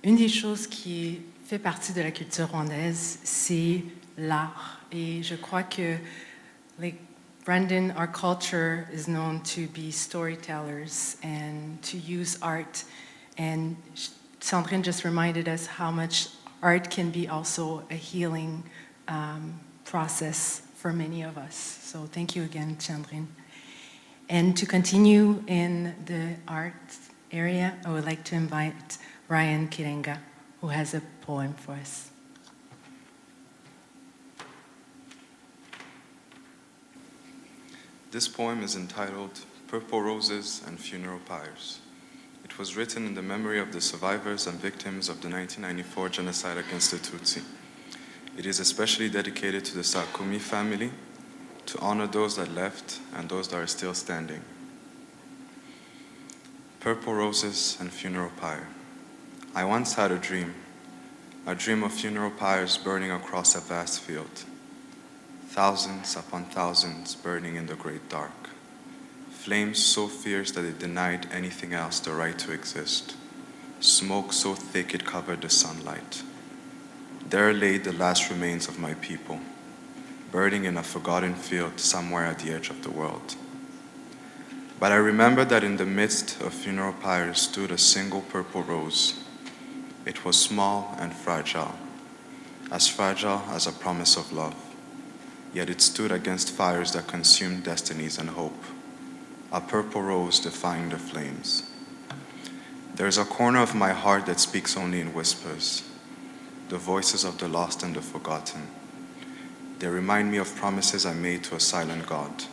S9: une des choses qui fait partie de la culture rwandaise, c'est l'art. Et je crois que, like Brandon, our culture is known to be storytellers and to use art. And Sandrine just reminded us how much art can be also a healing process for many of us. So thank you again, Sandrine. And to continue in the art area, I would like to invite Ryan Kirenga, who has a poem for us.
S7: This poem is entitled Purple Roses and Funeral Pyres. It was written in the memory of the survivors and victims of the 1994 genocide against the Tutsi. It is especially dedicated to the Sakumi family, to honor those that left and those that are still standing. Purple roses and funeral pyre. I once had a dream of funeral pyres burning across a vast field, thousands upon thousands burning in the great dark, flames so fierce that it denied anything else the right to exist, smoke so thick it covered the sunlight. There lay the last remains of my people, burning in a forgotten field somewhere at the edge of the world. But I remember that in the midst of funeral pyres stood a single purple rose. It was small and fragile as a promise of love. Yet it stood against fires that consumed destinies and hope. A purple rose defying the flames. There's a corner of my heart that speaks only in whispers, the voices of the lost and the forgotten. They remind me of promises I made to a silent God,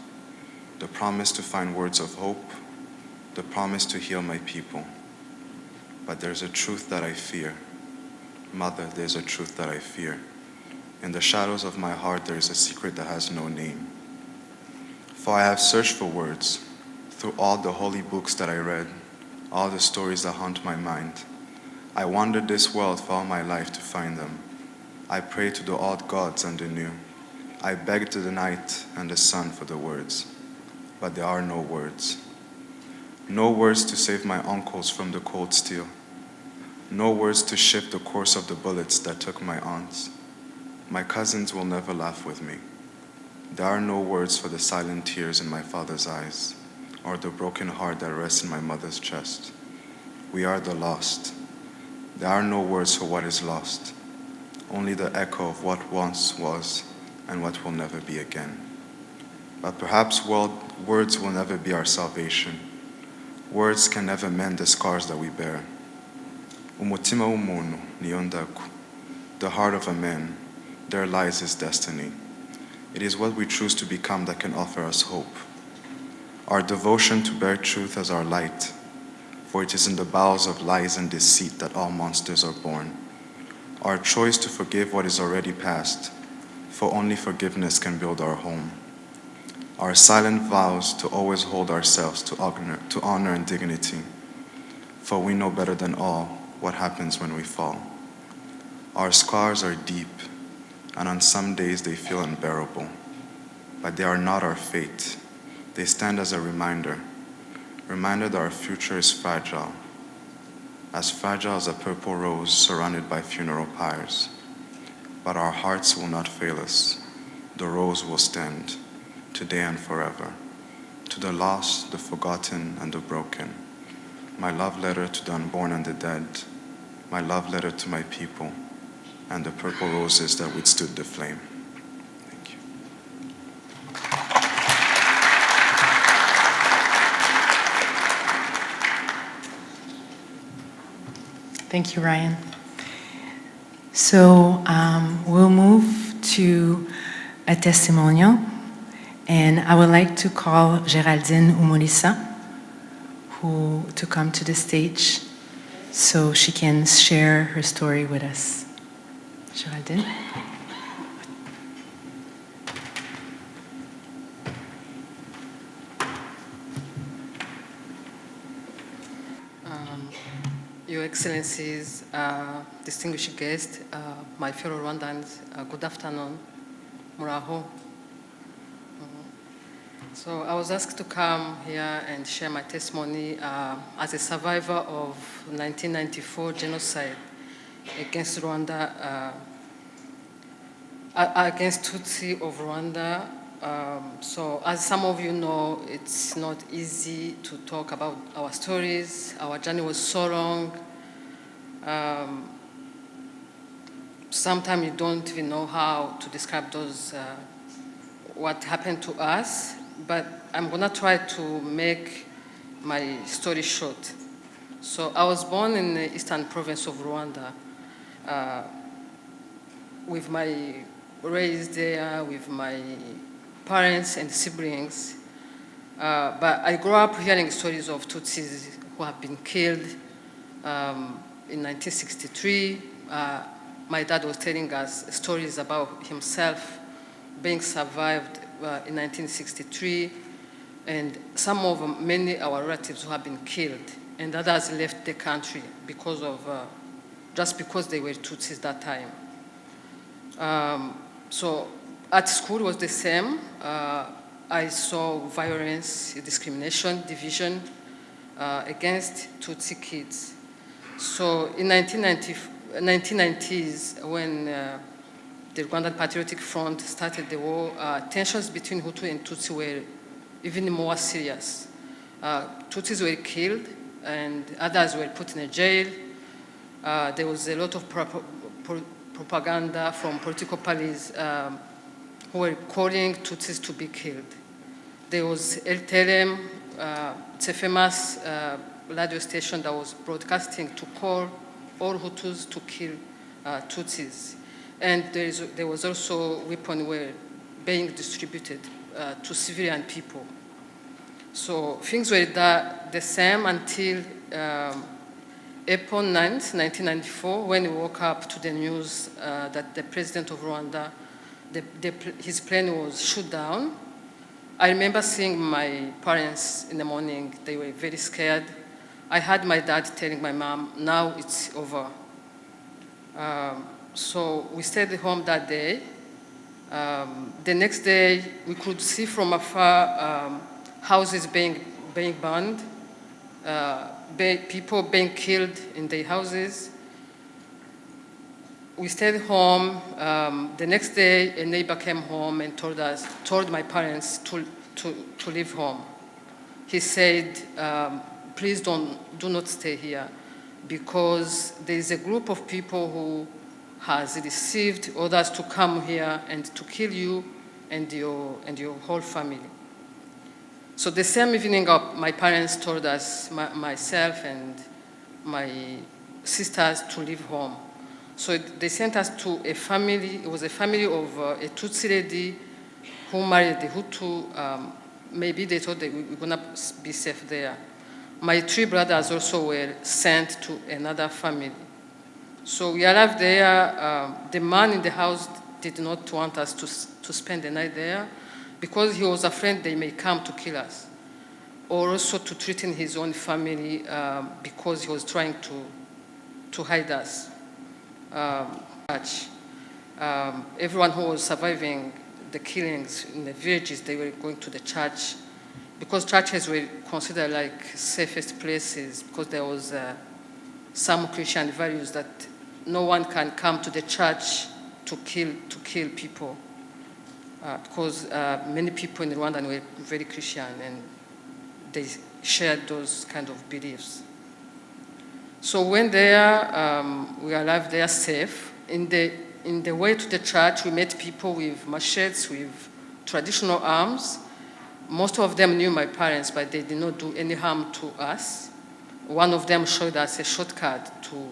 S7: the promise to find words of hope, the promise to heal my people. But there's a truth that I fear. Mother, there's a truth that I fear. In the shadows of my heart, there is a secret that has no name. For I have searched for words through all the holy books that I read, all the stories that haunt my mind. I wandered this world for all my life to find them. I prayed to the old gods and the new. I begged to the night and the sun for the words. But there are no words. No words to save my uncles from the cold steel. No words to shift the course of the bullets that took my aunts. My cousins will never laugh with me. There are no words for the silent tears in my father's eyes, or the broken heart that rests in my mother's chest. We are the lost. There are no words for what is lost, only the echo of what once was and what will never be again. But perhaps words will never be our salvation. Words can never mend the scars that we bear. Umutima w'umuntu niyo ndaku. The heart of a man, there lies his destiny. It is what we choose to become that can offer us hope. Our devotion to bear truth as our light, for it is in the bowels of lies and deceit that all monsters are born. Our choice to forgive what is already past, for only forgiveness can build our home. Our silent vows to always hold ourselves to honor and dignity, for we know better than all what happens when we fall. Our scars are deep, and on some days they feel unbearable, but they are not our fate. They stand as a reminder that our future is fragile as a purple rose surrounded by funeral pyres. But our hearts will not fail us. The rose will stand, today and forever, to the lost, the forgotten, and the broken. My love letter to the unborn and the dead, my love letter to my people, and the purple roses that withstood the flame. Thank you.
S9: Thank you, Ryan. So we'll move to a testimonial, and I would like to call Geraldine Umulisa to come to the stage so she can share her story with us. Geraldine?
S6: Your Excellencies, distinguished guests, my fellow Rwandans, good afternoon. Muraho. So I was asked to come here and share my testimony as a survivor of 1994 genocide against Rwanda, against Tutsi of Rwanda. So as some of you know, it's not easy to talk about our stories. Our journey was so long. Sometimes you don't even know how to describe those, what happened to us, but I'm gonna try to make my story short. So I was born in the eastern province of Rwanda, raised there with my parents and siblings, but I grew up hearing stories of Tutsis who have been killed in 1963. My dad was telling us stories about himself being survived in 1963, and many our relatives who have been killed, and others left the country because of, just because they were Tutsis that time. So at school it was the same. I saw violence, discrimination, division against Tutsi kids. So in 1990s, when the Rwandan Patriotic Front started the war, tensions between Hutu and Tutsi were even more serious. Tutsis were killed and others were put in a jail. There was a lot of propaganda from political parties who were calling Tutsis to be killed. There was LTLM, it's a famous radio station that was broadcasting to call all Hutus to kill Tutsis. And there was also weapons were being distributed to civilian people. So things were the same until April 9th, 1994, when we woke up to the news that the president of Rwanda, his plane was shot down. I remember seeing my parents in the morning. They were very scared. I had my dad telling my mom, now it's over. So we stayed at home that day. The next day, we could see from afar houses being burned, people being killed in their houses. We stayed home. The next day, a neighbor came home and told my parents to leave home. He said, please do not stay here, because there is a group of people who has deceived others to come here and to kill you and your whole family. So the same evening, my parents told us, myself and my sisters, to leave home. So they sent us to a family. It was a family of a Tutsi lady who married the Hutu. Maybe they thought that we were going to be safe there. My 3 brothers also were sent to another family. So we arrived there. The man in the house did not want us to spend the night there because he was afraid they may come to kill us, or also to threaten his own family because he was trying to hide us. Everyone who was surviving the killings in the villages, they were going to the church, because churches were considered like safest places, because there was some Christian values that no one can come to the church to kill people, because many people in Rwanda were very Christian and they shared those kind of beliefs. So when we arrived there safe. In the way to the church, we met people with machetes, with traditional arms. Most of them knew my parents, but they did not do any harm to us. One of them showed us a shortcut to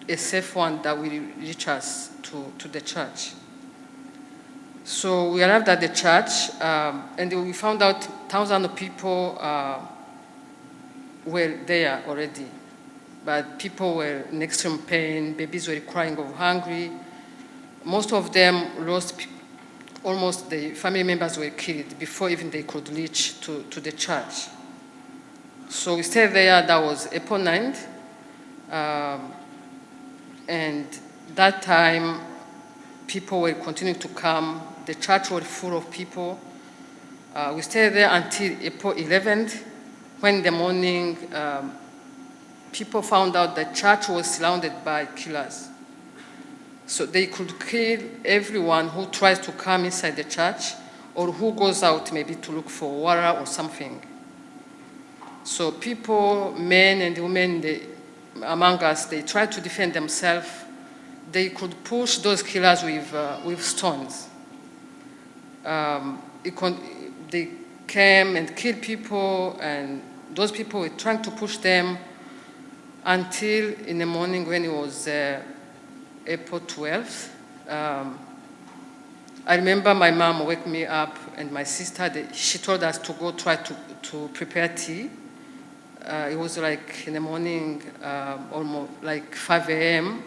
S6: a safe one that will reach us to the church. So we arrived at the church, and we found out thousands of people were there already. but people were in extreme pain, babies were crying of hungry. Most of them lost, almost the family members were killed before even they could reach to the church. So we stayed there, that was April 9th. And that time, people were continuing to come. The church was full of people. We stayed there until April 11th, when in the morning, people found out the church was surrounded by killers. So they could kill everyone who tries to come inside the church or who goes out maybe to look for water or something. So people, men and women among us, they tried to defend themselves. They could push those killers with stones. They came and killed people, and those people were trying to push them until in the morning when it was April 12th. I remember my mom woke me up, and my sister, she told us to go try to prepare tea. It was like in the morning, almost like 5 a.m.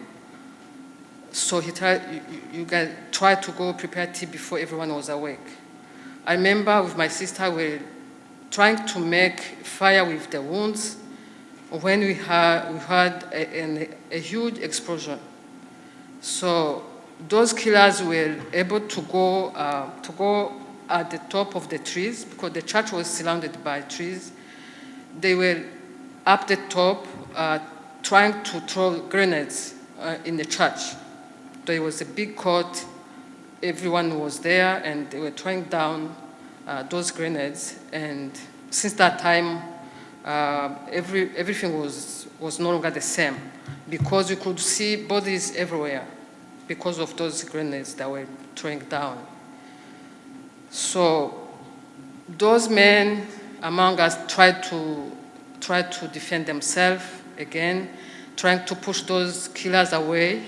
S6: So you guys tried to go prepare tea before everyone was awake. I remember with my sister, we were trying to make fire with the wounds when we heard a huge explosion. So those killers were able to go at the top of the trees because the church was surrounded by trees. They were up the top trying to throw grenades in the church. There was a big court, everyone was there, and they were throwing down those grenades. And since that time, everything was no longer the same because you could see bodies everywhere because of those grenades that were throwing down. So those men among us tried to defend themselves again, trying to push those killers away.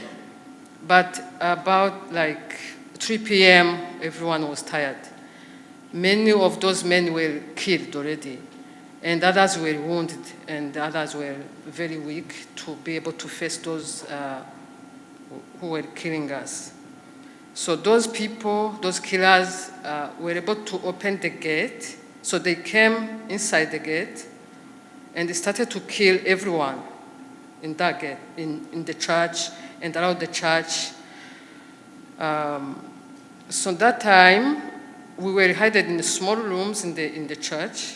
S6: But about like 3 p.m., everyone was tired. Many of those men were killed already, and others were wounded, and others were very weak to be able to face those who were killing us. So those people, those killers, were able to open the gate. So they came inside the gate, and they started to kill everyone in that gate, in the church and around the church. So that time, we were hidden in the small rooms in the church,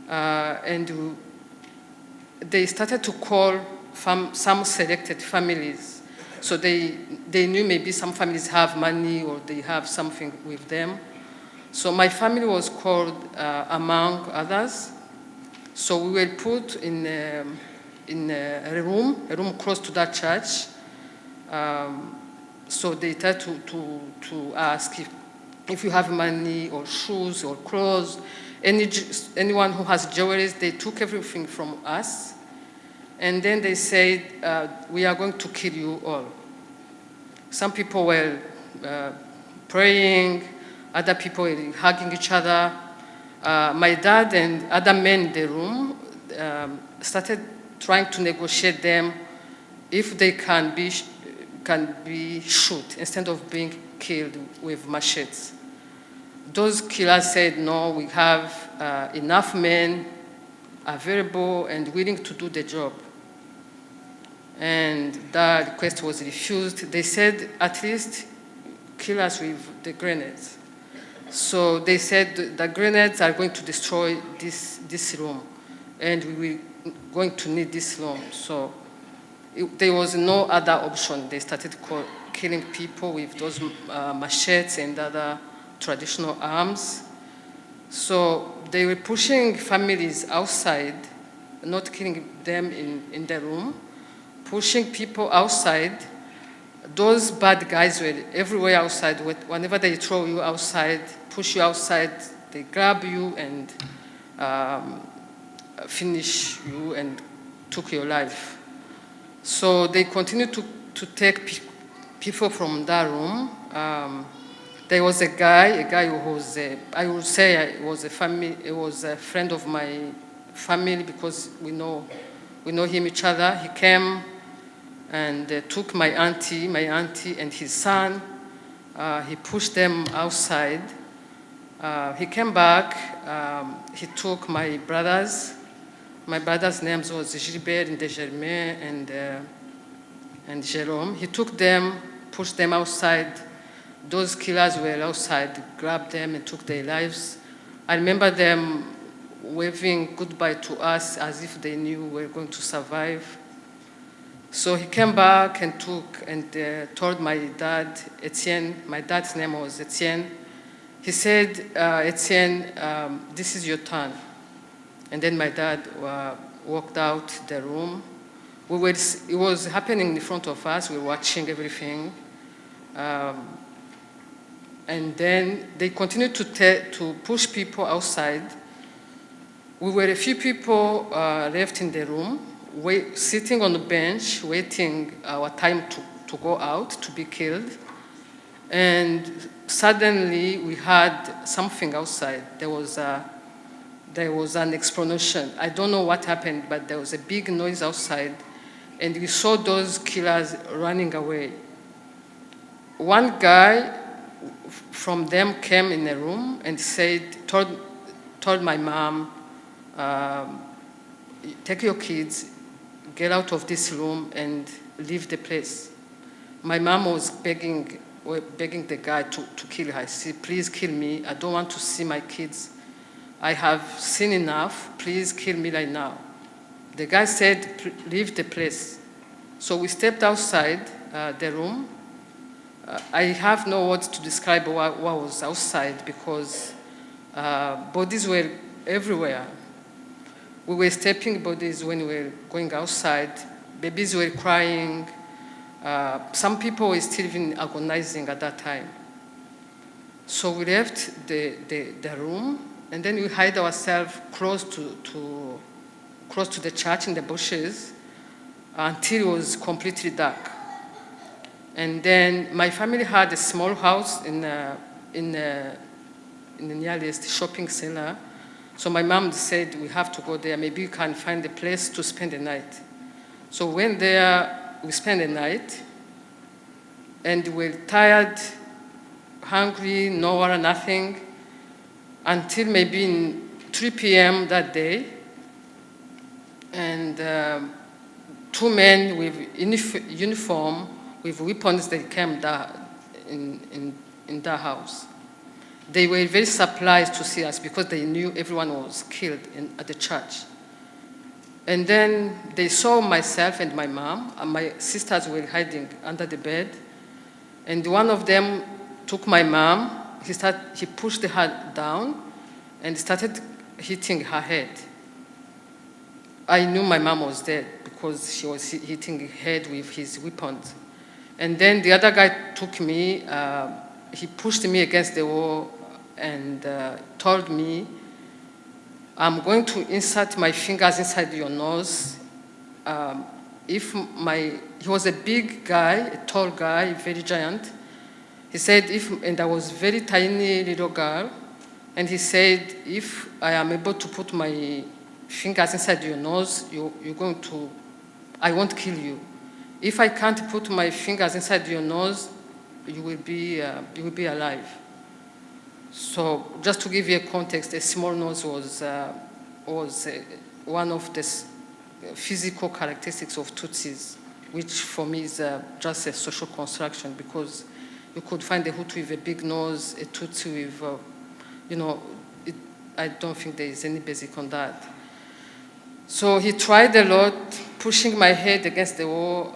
S6: and they started to call some selected families. So they knew maybe some families have money or they have something with them. So my family was called among others. So we were put in a room close to that church. So they tried to ask if you have money or shoes or clothes. Anyone who has jewelry, they took everything from us. And then they said, we are going to kill you all. Some people were praying, other people were hugging each other. My dad and other men in the room started trying to negotiate them if they can be shot instead of being killed with machetes. Those killers said, no, we have enough men available and willing to do the job. And that request was refused. They said, at least kill us with the grenades. So they said the grenades are going to destroy this room, and we were going to need this room. So there was no other option. They started killing people with those machetes and other traditional arms. So they were pushing families outside, not killing them in the room, pushing people outside. Those bad guys were everywhere outside. Whenever they throw you outside, push you outside, they grab you and finish you and took your life. So they continued to take people from that room. There was a guy who was, I would say it was a friend of my family because we We know him each other. He came and took my auntie and his son. He pushed them outside. He came back. He took my brothers. My brothers' names was Gilbert and Germain and Jerome. He took them, pushed them outside. Those killers were outside, grabbed them and took their lives. I remember them waving goodbye to us as if they knew we were going to survive. So he came back and told my dad, Etienne, my dad's name was Etienne. He said, Etienne, this is your turn. And then my dad walked out the room. It was happening in front of us. We were watching everything. And then they continued to push people outside. We were a few people left in the room, sitting on the bench, waiting our time to go out, to be killed. And suddenly we heard something outside. There was an explosion. I don't know what happened, but there was a big noise outside, and we saw those killers running away. One guy from them came in the room and told my mom, take your kids, get out of this room and leave the place. My mom was begging the guy to kill her. She said, please kill me. I don't want to see my kids. I have seen enough. Please kill me right now. The guy said, leave the place. So we stepped outside the room. I have no words to describe what was outside because bodies were everywhere. We were stepping bodies when we were going outside. Babies were crying. Some people were still even agonizing at that time. So we left the room, and then we hid ourselves close to the church in the bushes until it was completely dark. And then my family had a small house in the nearest shopping center. So my mom said, we have to go there. Maybe we can find a place to spend the night. So we went there, we spent the night, and we were tired, hungry, no water, nothing, until maybe in 3 p.m. that day. And 2 men with uniform, with weapons, they came in that house. They were very surprised to see us because they knew everyone was killed at the church. And then they saw myself and my mom, and my sisters were hiding under the bed. And one of them took my mom, he pushed her down and started hitting her head. I knew my mom was dead because she was hitting her head with his weapons. And then the other guy took me, he pushed me against the wall and told me, I'm going to insert my fingers inside your nose. He was a big guy, a tall guy, very giant. He said, and I was a very tiny little girl, and he said, if I am able to put my fingers inside your nose, I won't kill you. If I can't put my fingers inside your nose, you will be alive. So just to give you a context, a small nose was one of the physical characteristics of Tutsis, which for me is just a social construction because you could find a Hutu with a big nose, a Tutsi with, I don't think there is any basic on that. So he tried a lot, pushing my head against the wall.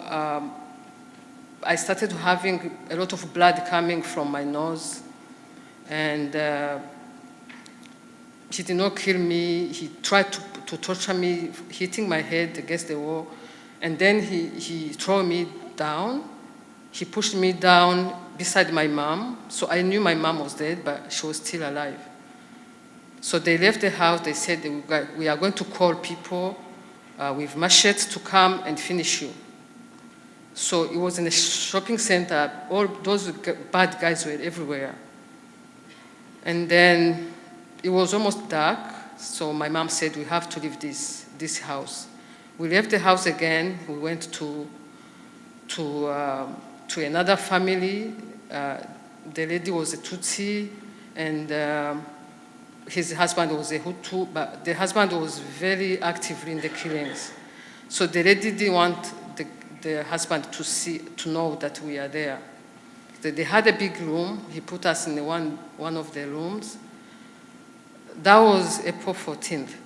S6: I started having a lot of blood coming from my nose. And he did not kill me. He tried to torture me, hitting my head against the wall. And then he threw me down. He pushed me down beside my mom. So I knew my mom was dead, but she was still alive. So they left the house. They said, we are going to call people with machetes to come and finish you. So it was in a shopping center. All those bad guys were everywhere. And then it was almost dark. So my mom said, we have to leave this house. We left the house again. We went to another family. The lady was a Tutsi, and his husband was a Hutu, but the husband was very active in the killings. So the lady didn't want the husband to know that we are there. So they had a big room. He put us in one of the rooms. That was April 14th.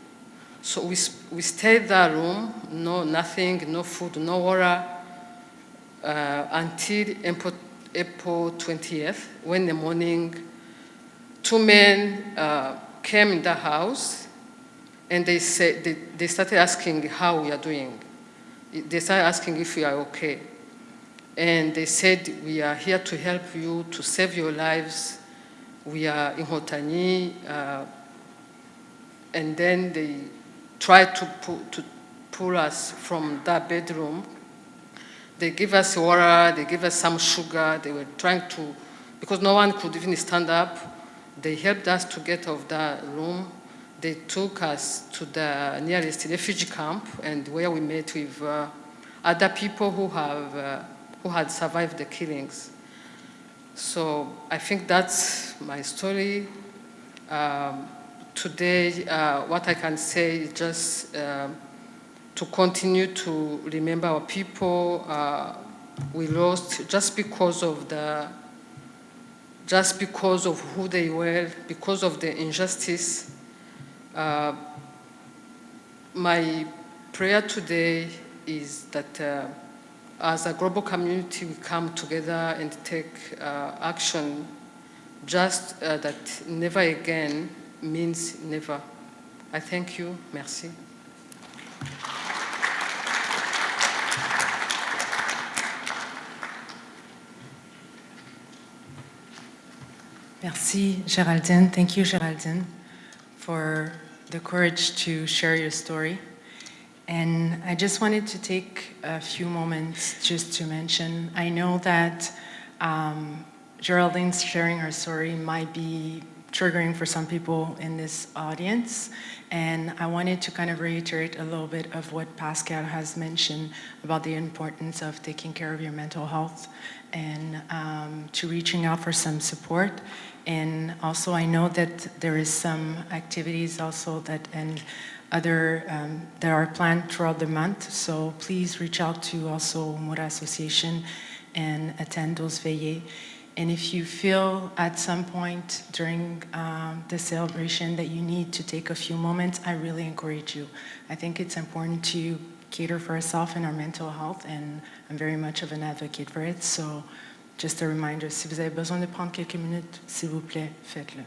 S6: So we stayed in that room, nothing, no food, no water, until April 20th, when in the morning, two men came in the house, and they started asking how we are doing. They started asking if we are okay. And they said, we are here to help you, to save your lives. We are in Hotani. And then they tried to pull us from that bedroom. They gave us water, they gave us some sugar. They were trying to, because no one could even stand up, they helped us to get out of that room. They took us to the nearest refugee camp, and where we met with other people who had survived the killings. So I think that's my story. Today, what I can say is just to continue to remember our people we lost just because of who they were, because of the injustice. My prayer today is that as a global community, we come together and take action, just that never again means never. I thank you. Merci.
S9: Merci, Géraldine. Thank you, Géraldine, for the courage to share your story. And I just wanted to take a few moments just to mention, I know that Géraldine's sharing her story might be triggering for some people in this audience. And I wanted to kind of reiterate a little bit of what Pascal has mentioned about the importance of taking care of your mental health and to reaching out for some support. And also I know that there is some activities also that are planned throughout the month. So please reach out to also Moura Association and attend those veillées. And if you feel at some point during the celebration that you need to take a few moments, I really encourage you. I think it's important to cater for ourselves and our mental health, and I'm very much of an advocate for it. So just a reminder, si vous avez besoin de prendre quelques minutes, s'il vous plaît, faites-le.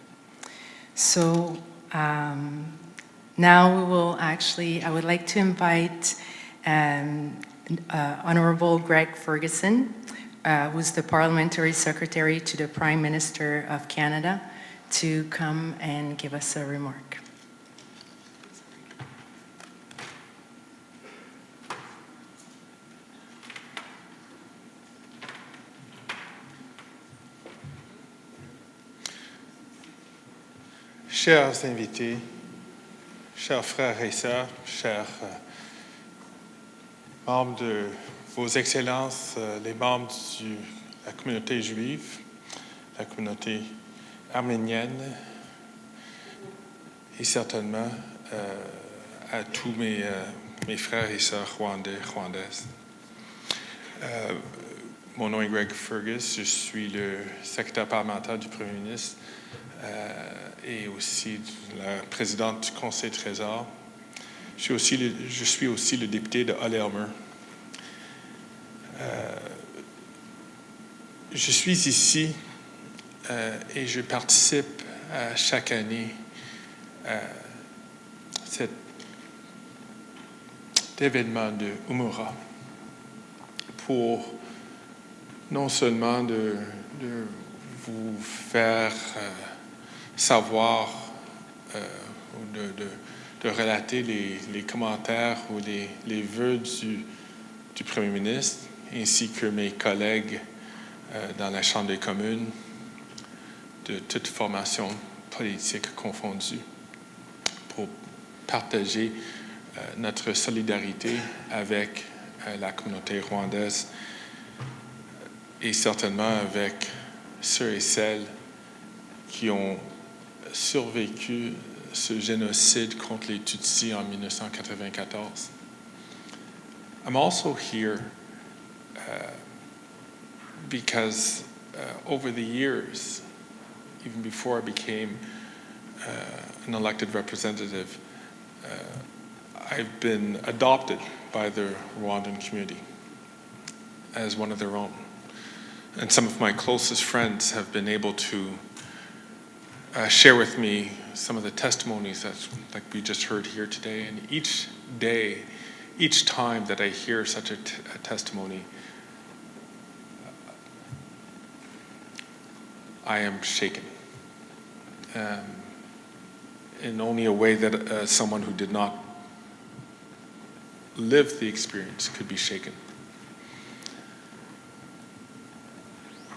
S9: So now I would like to invite Honorable Greg Ferguson, who's the Parliamentary Secretary to the Prime Minister of Canada, to come and give us a remark.
S12: Chers invités, chers frères et sœurs, chers membres de vos excellences, les membres de la communauté juive, la communauté arménienne, et certainement à tous mes frères et sœurs rwandais, rwandaises. Mon nom est Greg Fergus, je suis le secrétaire parlementaire du Premier ministre et aussi la présidente du Conseil Trésor. Je suis aussi le député de Hull-Elmer. Je suis ici et je participe chaque année à cet événement de Umura pour non seulement de vous faire savoir ou de relater les commentaires ou les vœux du Premier ministre, ainsi que mes collègues dans la Chambre des communes, de toute formation politique confondue, pour partager
S4: notre solidarité avec la communauté rwandaise et certainement avec ceux et celles qui ont survécu ce génocide contre les Tutsi en 1994. I'm also here because over the years, even before I became an elected representative, I've been adopted by the Rwandan community as one of their own. And some of my closest friends have been able to share with me some of the testimonies that, like we just heard here today. And each day, each time that I hear such a testimony, I am shaken. In only a way that someone who did not live the experience could be shaken.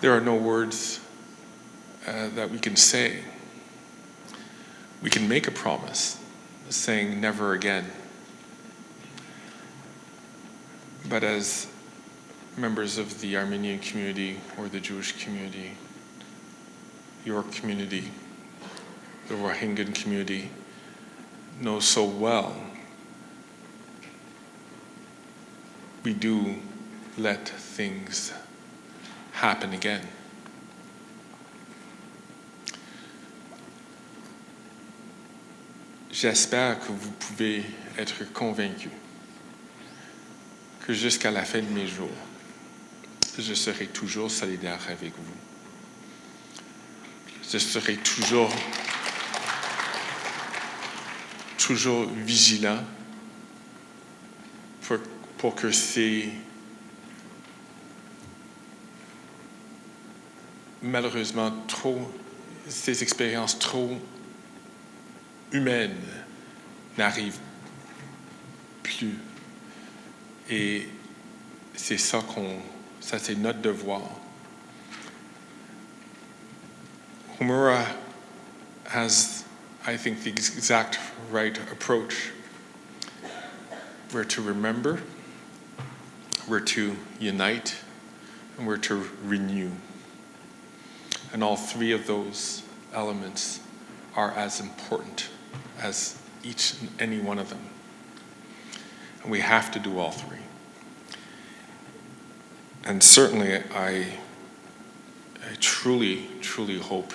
S4: There are no words that we can say. We can make a promise saying never again. But as members of the Armenian community or the Jewish community, your community, the Rohingya community know so well, we do let things happen again. J'espère que vous pouvez être convaincus que jusqu'à la fin de mes jours, je serai toujours solidaire avec vous. Je serai toujours vigilant pour que malheureusement ces expériences trop humaines n'arrivent plus. Et c'est ça c'est notre devoir. Humura has, I think, the exact right approach. We're to remember, we're to unite, and we're to renew. And all three of those elements are as important as each and any one of them. And we have to do all three. And certainly I truly, truly hope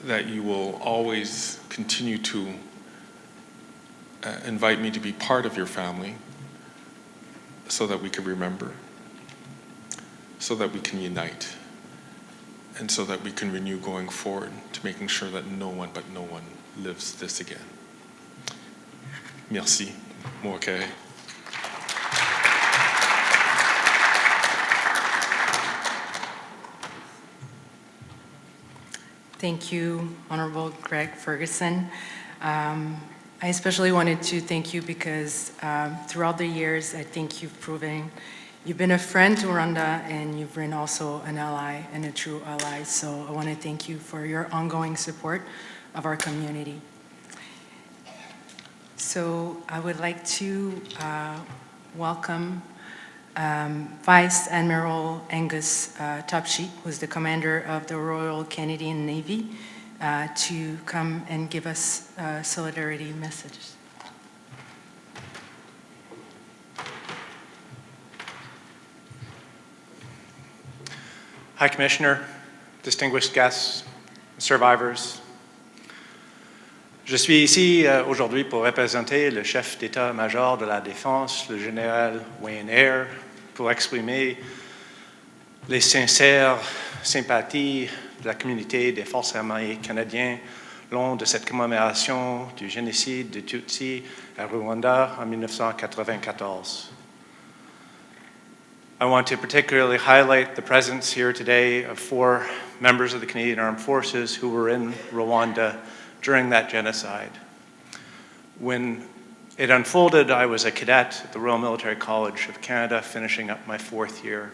S4: that you will always continue to invite me to be part of your family so that we can remember, so that we can unite, and so that we can renew going forward to making sure that no one lives this again. Merci. Okay.
S9: Thank you, Honorable Greg Ferguson. I especially wanted to thank you because throughout the years, I think you've been a friend to Rwanda and you've been also an ally and a true ally. So I want to thank you for your ongoing support of our community. So I would like to welcome Vice Admiral Angus Topsheet, who's the commander of the Royal Canadian Navy, to come and give us solidarity messages.
S5: High Commissioner, distinguished guests, survivors, je suis ici aujourd'hui pour représenter le chef d'état-major de la Défense, le général Wayne Eyre, pour exprimer les sincères sympathies de la communauté des forces armées canadiennes lors de cette commémoration du génocide des Tutsi à Rwanda en 1994. I want to particularly highlight the presence here today of 4 members of the Canadian Armed Forces who were in Rwanda during that genocide. When it unfolded, I was a cadet at the Royal Military College of Canada, finishing up my 4th year.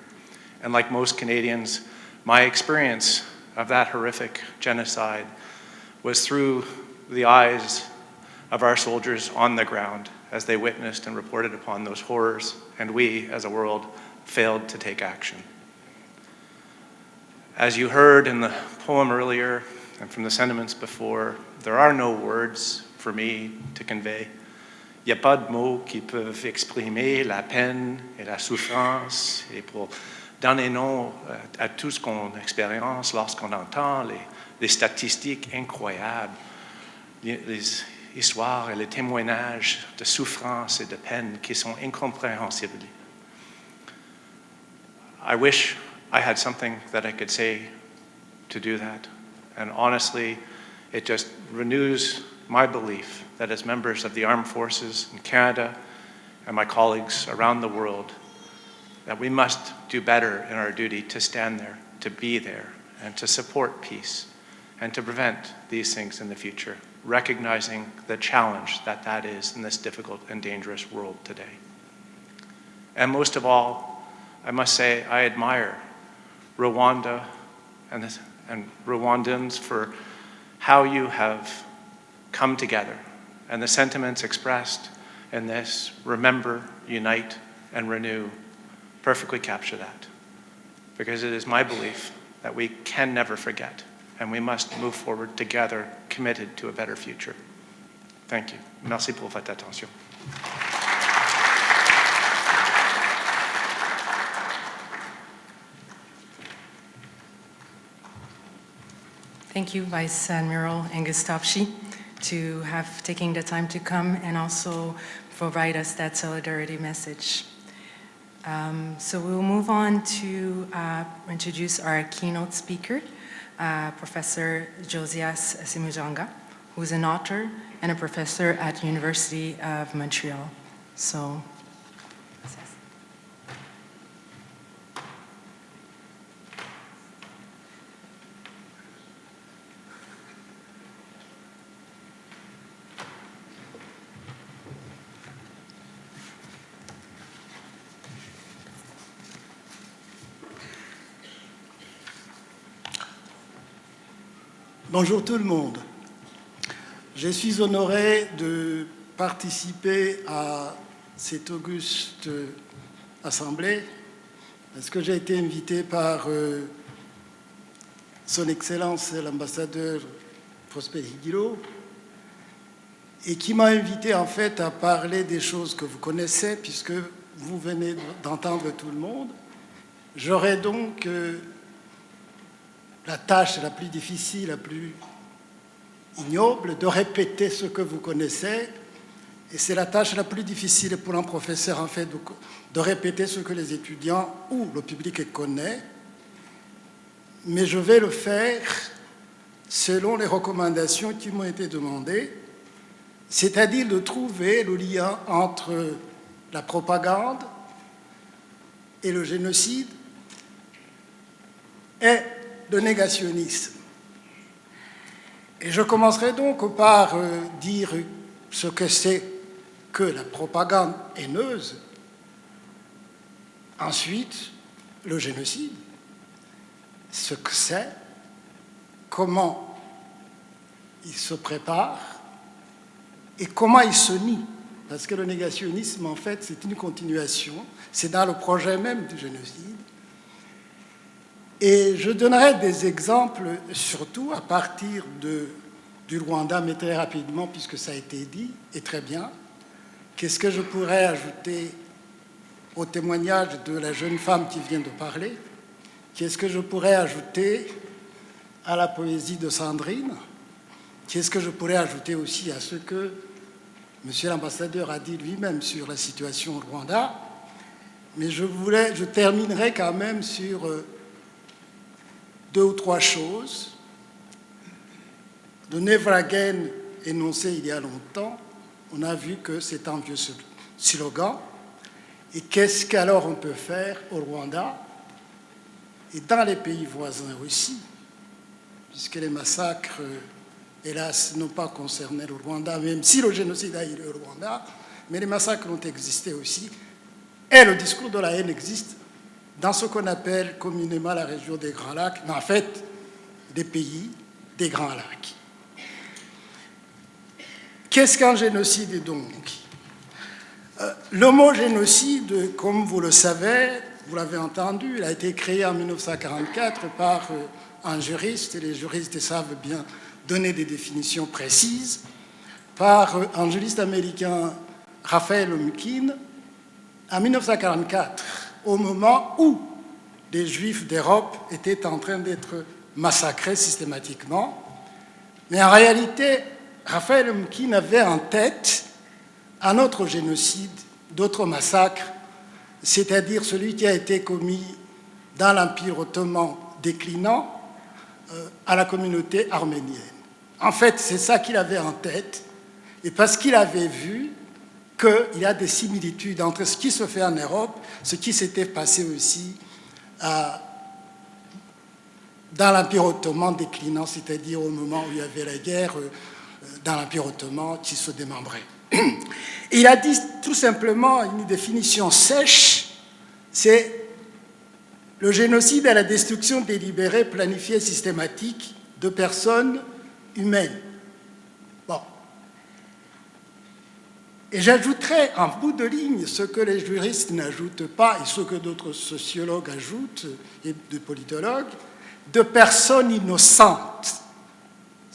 S5: And like most Canadians, my experience of that horrific genocide was through the eyes of our soldiers on the ground as they witnessed and reported upon those horrors, and we, as a world, failed to take action. As you heard in the poem earlier and from the sentiments before, there are no words for me to convey. Il n'y a pas de mots qui peuvent exprimer la peine et la souffrance et pour donner nom à tout ce qu'on expérience lorsqu'on entend les statistiques incroyables, les histoires et les témoignages de souffrance et de peine qui sont incompréhensibles. I wish I had something that I could say to do that. And honestly, it just renews my belief that as members of the armed forces in Canada and my colleagues around the world, that we must do better in our duty to stand there, to be there, and to support peace, and to prevent these things in the future, recognizing the challenge that that is in this difficult and dangerous world today. And most of all, I must say I admire Rwanda and Rwandans for how you have come together, and the sentiments expressed in this remember, unite, and renew perfectly capture that. Because it is my belief that we can never forget, and we must move forward together, committed to a better future. Thank you. Merci pour votre attention.
S9: Thank you, Vice Admiral Angus Topshee, to have taken the time to come and also provide us that solidarity message. So we'll move on to introduce our keynote speaker, Professor Josias Simujanga, who's an author and a professor at the University of Montreal. So,
S8: bonjour tout le monde. Je suis honoré de participer à cette auguste assemblée parce que j'ai été invité par Son Excellence l'ambassadeur Prosper Higiro et qui m'a invité en fait à parler des choses que vous connaissez puisque vous venez d'entendre tout le monde. J'aurai donc la tâche la plus difficile, la plus ignoble, de répéter ce que vous connaissez. Et c'est la tâche la plus difficile pour un professeur, en fait, de répéter ce que les étudiants ou le public connaît. Mais je vais le faire selon les recommandations qui m'ont été demandées, c'est-à-dire de trouver le lien entre la propagande et le génocide et le négationnisme. Et je commencerai donc par dire ce que c'est que la propagande haineuse, ensuite le génocide, ce que c'est, comment il se prépare et comment il se nie. Parce que le négationnisme, en fait, c'est une continuation, c'est dans le projet même du génocide. Et je donnerai des exemples, surtout à partir du Rwanda, mais très rapidement, puisque ça a été dit, et très bien. Qu'est-ce que je pourrais ajouter au témoignage de la jeune femme qui vient de parler? Qu'est-ce que je pourrais ajouter à la poésie de Sandrine? Qu'est-ce que je pourrais ajouter aussi à ce que M. l'ambassadeur a dit lui-même sur la situation au Rwanda? Mais je terminerai quand même sur deux ou trois choses. Le Never Again énoncé il y a longtemps, on a vu que c'est un vieux slogan. Et qu'est-ce qu'alors on peut faire au Rwanda et dans les pays voisins aussi, puisque les massacres, hélas, n'ont pas concerné le Rwanda, même si le génocide a eu lieu au Rwanda, mais les massacres ont existé aussi. Et le discours de la haine existe dans ce qu'on appelle communément la région des Grands Lacs, mais en fait, des pays des Grands Lacs. Qu'est-ce qu'un génocide donc? Le mot génocide, comme vous le savez, vous l'avez entendu, il a été créé en 1944 par un juriste, et les juristes savent bien donner des définitions précises, par un juriste américain, Raphaël Lemkin, en 1944, au moment où les Juifs d'Europe étaient en train d'être massacrés systématiquement. Mais en réalité, Raphaël Lemkin avait en tête un autre génocide, d'autres massacres, c'est-à-dire celui qui a été commis dans l'Empire ottoman déclinant à la communauté arménienne. En fait, c'est ça qu'il avait en tête, et parce qu'il avait vu qu'il y a des similitudes entre ce qui se fait en Europe, ce qui s'était passé aussi dans l'Empire ottoman déclinant, c'est-à-dire au moment où il y avait la guerre dans l'Empire ottoman qui se démembrait. Et il a dit tout simplement une définition sèche, c'est le génocide à la destruction délibérée, planifiée, systématique de personnes humaines. Bon. Et j'ajouterai en bout de ligne ce que les juristes n'ajoutent pas et ce que d'autres sociologues ajoutent et de politologues, de personnes innocentes.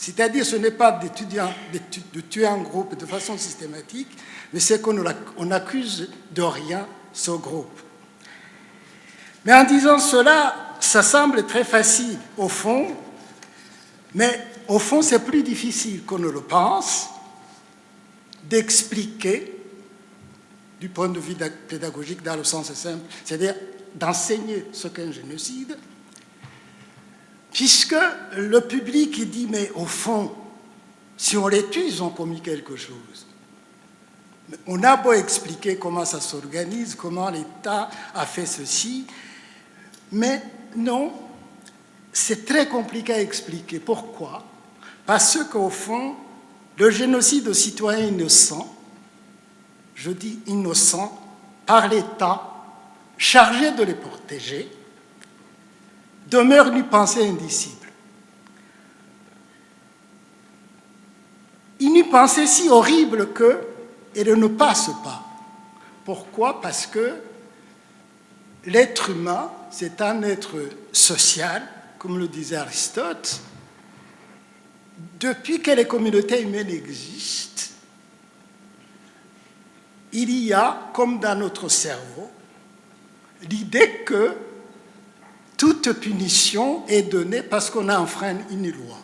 S8: C'est-à-dire, ce n'est pas de tuer un groupe de façon systématique, mais c'est qu'on accuse de rien ce groupe. Mais en disant cela, ça semble très facile au fond, mais au fond, c'est plus difficile qu'on ne le pense d'expliquer, du point de vue pédagogique, dans le sens simple, c'est-à-dire d'enseigner ce qu'est un génocide, puisque le public dit, mais au fond, si on les tue, ils ont commis quelque chose. On a beau expliquer comment ça s'organise, comment l'État a fait ceci, mais non, c'est très compliqué à expliquer. Pourquoi? Parce qu'au fond, le génocide aux citoyens innocents, je dis innocents, par l'État, chargé de les protéger, demeure une pensée indicible. Une pensée si horrible qu'elle ne passe pas. Pourquoi? Parce que l'être humain, c'est un être social, comme le disait Aristote. Depuis que les communautés humaines existent, il y a, comme dans notre cerveau, l'idée que toute punition est donnée parce qu'on a enfreint une loi.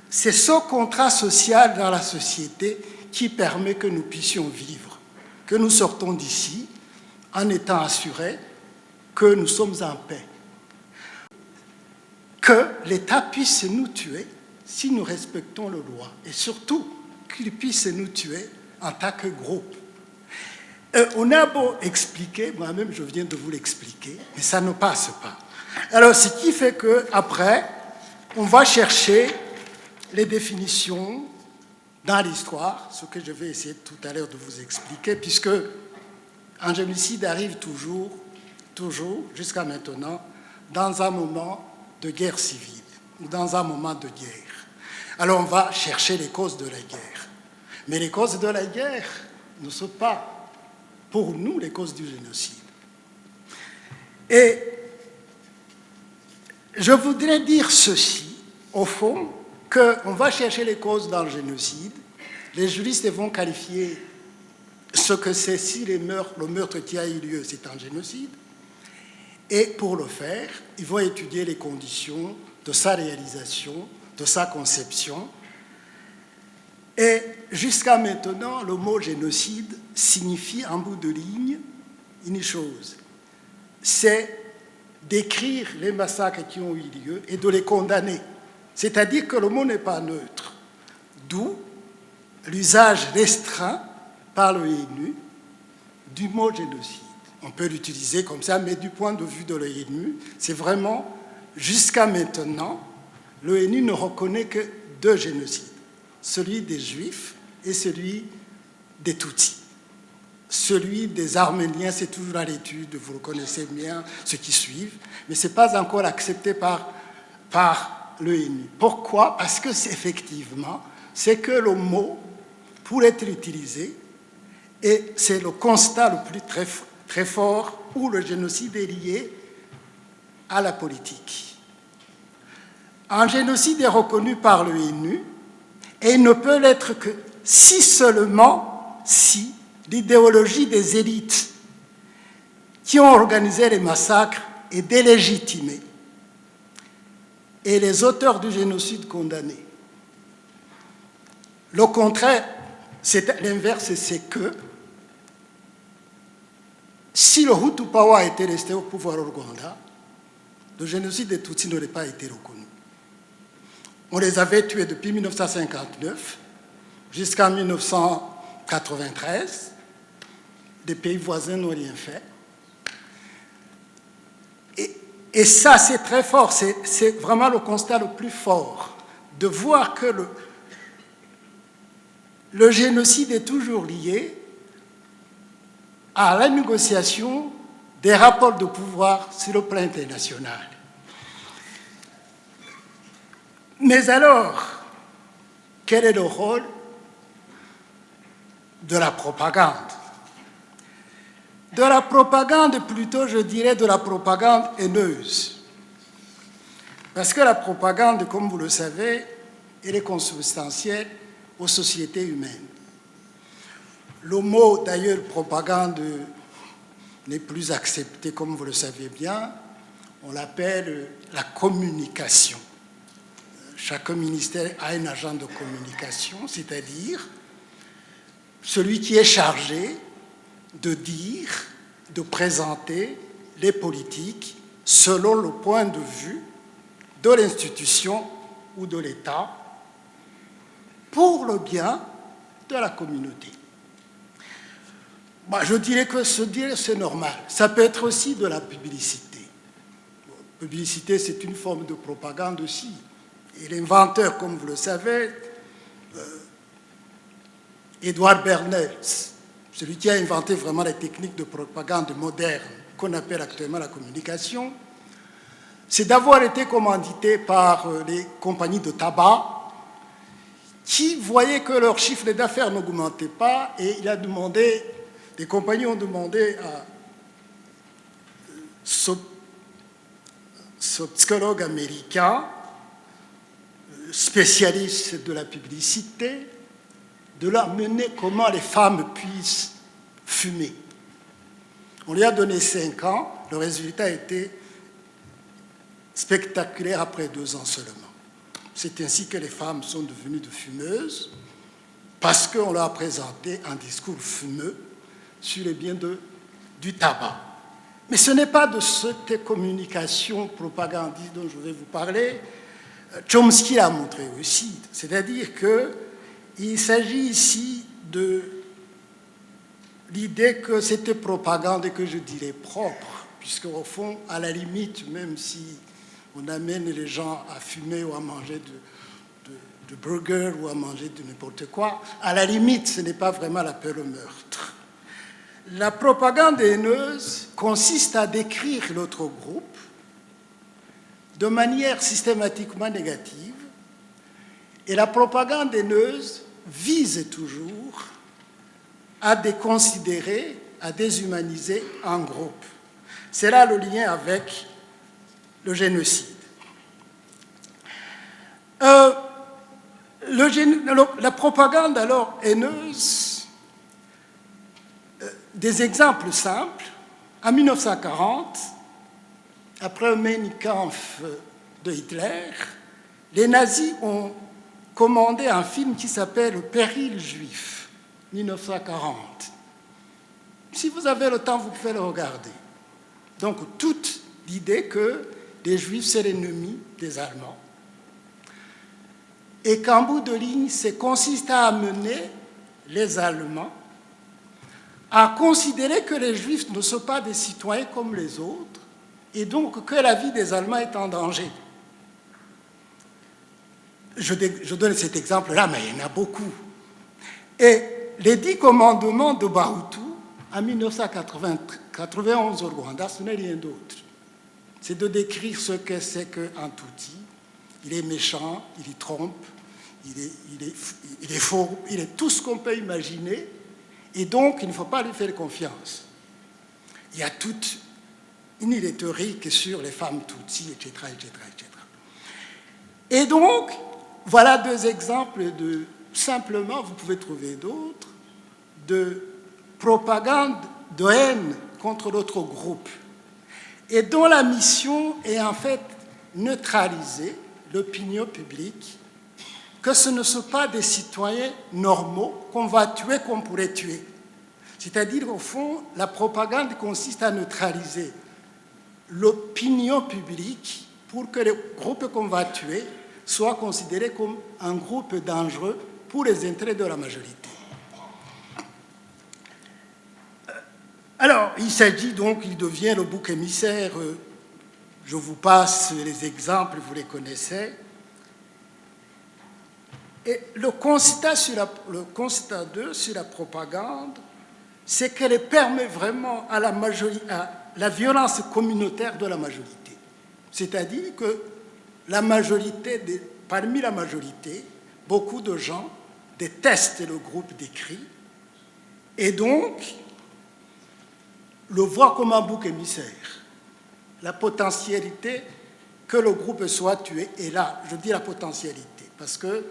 S8: C'est ce contrat social dans la société qui permet que nous puissions vivre, que nous sortons d'ici en étant assurés que nous sommes en paix. Que l'État puisse nous tuer si nous respectons la loi, et surtout qu'il puisse nous tuer en tant que groupe. On a beau expliquer, moi-même je viens de vous l'expliquer, mais ça ne passe pas. Alors, ce qui fait qu'après, on va chercher les définitions dans l'histoire, ce que je vais essayer tout à l'heure de vous expliquer, puisque un génocide arrive toujours, jusqu'à maintenant, dans un moment de guerre civile, ou dans un moment de guerre. Alors, on va chercher les causes de la guerre. Mais les causes de la guerre ne sont pas, pour nous, les causes du génocide. Et je voudrais dire ceci, au fond, qu'on va chercher les causes dans le génocide. Les juristes vont qualifier ce que c'est si le meurtre qui a eu lieu, c'est un génocide. Et pour le faire, ils vont étudier les conditions de sa réalisation, de sa conception. Et jusqu'à maintenant, le mot génocide signifie en bout de ligne une chose, c'est d'écrire les massacres qui ont eu lieu et de les condamner. C'est-à-dire que le mot n'est pas neutre. D'où l'usage restreint par l'ONU du mot génocide. On peut l'utiliser comme ça, mais du point de vue de l'ONU, c'est vraiment, jusqu'à maintenant, l'ONU ne reconnaît que deux génocides, celui des Juifs et celui des Tutsis. Celui des Arméniens, c'est toujours à l'étude, vous le connaissez bien, ceux qui suivent, mais ce n'est pas encore accepté par l'ONU. Pourquoi? Parce que effectivement, c'est que le mot pour être utilisé, et c'est le constat le plus très fort où le génocide est lié à la politique. Un génocide est reconnu par l'ONU et il ne peut l'être que si seulement si l'idéologie des élites qui ont organisé les massacres est délégitimée et les auteurs du génocide condamnés. Le contraire, l'inverse, c'est que si le OTTAWA était resté au pouvoir au Rwanda, le génocide des Tutsis n'aurait pas été reconnu. On les avait tués depuis 1959 jusqu'en 1993. Les pays voisins n'ont rien fait. Et ça, c'est très fort. C'est vraiment le constat le plus fort de voir que le génocide est toujours lié à la négociation des rapports de pouvoir sur le plan international. Mais alors, quel est le rôle de la propagande? De la propagande, plutôt, je dirais, de la propagande haineuse. Parce que la propagande, comme vous le savez, elle est consubstantielle aux sociétés humaines. Le mot, d'ailleurs, propagande, n'est plus accepté, comme vous le savez bien. On l'appelle la communication. Chaque ministère a un agent de communication, c'est-à-dire celui qui est chargé de dire, de présenter les politiques selon le point de vue de l'institution ou de l'État pour le bien de la communauté. Moi, je dirais que c'est normal. Ça peut être aussi de la publicité. Publicité, c'est une forme de propagande aussi. Et l'inventeur, comme vous le savez, Edward Berners, celui qui a inventé vraiment les techniques de propagande moderne qu'on appelle actuellement la communication, c'est d'avoir été commandité par les compagnies de tabac qui voyaient que leur chiffre d'affaires n'augmentait pas et les compagnies ont demandé à ce psychologue américain, spécialiste de la publicité, de leur mener comment les femmes puissent fumer. On lui a donné 5 ans, le résultat a été spectaculaire après 2 ans seulement. C'est ainsi que les femmes sont devenues de fumeuses, parce qu'on leur a présenté un discours fumeux sur les biens du tabac. Mais ce n'est pas de cette communication propagandiste dont je vais vous parler. Chomsky l'a montré aussi, c'est-à-dire qu'il s'agit ici de l'idée que c'était propagande et que je dirais propre, puisqu'au fond, à la limite, même si on amène les gens à fumer ou à manger de burgers ou à manger de n'importe quoi, à la limite, ce n'est pas vraiment l'appel au meurtre. La propagande haineuse consiste à décrire l'autre groupe de manière systématiquement négative, et la propagande haineuse vise toujours à déconsidérer, à déshumaniser un groupe. C'est là le lien avec le génocide. La propagande alors haineuse, des exemples simples. En 1940, après le Mein Kampf de Hitler, les nazis ont commandé un film qui s'appelle « Le péril juif », 1940. Si vous avez le temps, vous pouvez le regarder. Donc, toute l'idée que les Juifs, c'est l'ennemi des Allemands. Et qu'en bout de ligne, c'est consiste à amener les Allemands à considérer que les Juifs ne sont pas des citoyens comme les autres, et donc que la vie des Allemands est en danger. Je donne cet exemple-là, mais il y en a beaucoup. Et les 10 commandements de Bahutu, en 1991 au Rwanda, ce n'est rien d'autre. C'est de décrire ce que c'est qu'un Tutsi. Il est méchant, il y trompe, il est faux, il est tout ce qu'on peut imaginer, et donc il ne faut pas lui faire confiance. Il y a toute une rhétorique sur les femmes Tutsi, etc., etc., etc. Et donc, voilà deux exemples de, simplement, vous pouvez trouver d'autres, de propagande de haine contre l'autre groupe, et dont la mission est en fait neutraliser l'opinion publique, que ce ne sont pas des citoyens normaux qu'on va tuer, qu'on pourrait tuer. C'est-à-dire, au fond, la propagande consiste à neutraliser l'opinion publique pour que les groupes qu'on va tuer soient considérés comme un groupe dangereux pour les intérêts de la majorité. Alors, il s'agit donc, il devient le bouc émissaire. Je vous passe les exemples, vous les connaissez. Et le constat 2 sur la propagande, c'est qu'elle permet vraiment à la violence communautaire de la majorité. C'est-à-dire que parmi la majorité, beaucoup de gens détestent le groupe décrit et donc le voient comme un bouc émissaire. La potentialité que le groupe soit tué est là, je dis la potentialité, parce qu'il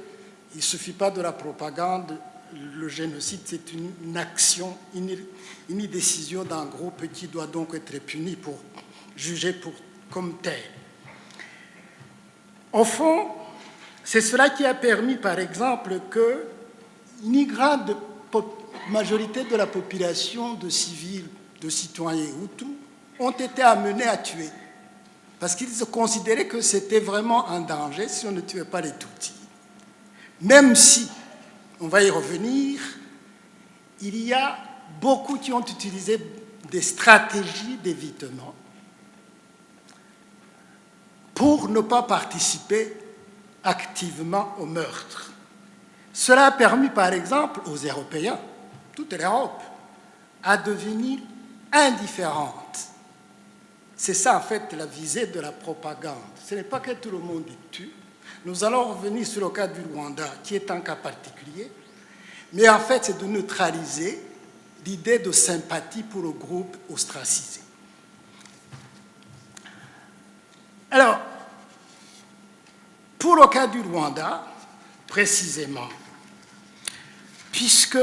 S8: ne suffit pas de la propagande. Le génocide, c'est une action, une décision d'un groupe qui doit donc être puni, jugé comme tel. Au fond, c'est cela qui a permis, par exemple, qu'une grande majorité de la population de civils, de citoyens Hutus, ont été amenés à tuer, parce qu'ils considéraient que c'était vraiment un danger si on ne tuait pas les Tutsis. Même si, on va y revenir, il y a beaucoup qui ont utilisé des stratégies d'évitement pour ne pas participer activement au meurtre. Cela a permis, par exemple, aux Européens, toute l'Europe, à devenir indifférente. C'est ça, en fait, la visée de la propagande. Ce n'est pas que tout le monde tue. Nous allons revenir sur le cas du Rwanda, qui est un cas particulier, mais en fait, c'est de neutraliser l'idée de sympathie pour le groupe ostracisé. Alors, pour le cas du Rwanda, précisément, puisque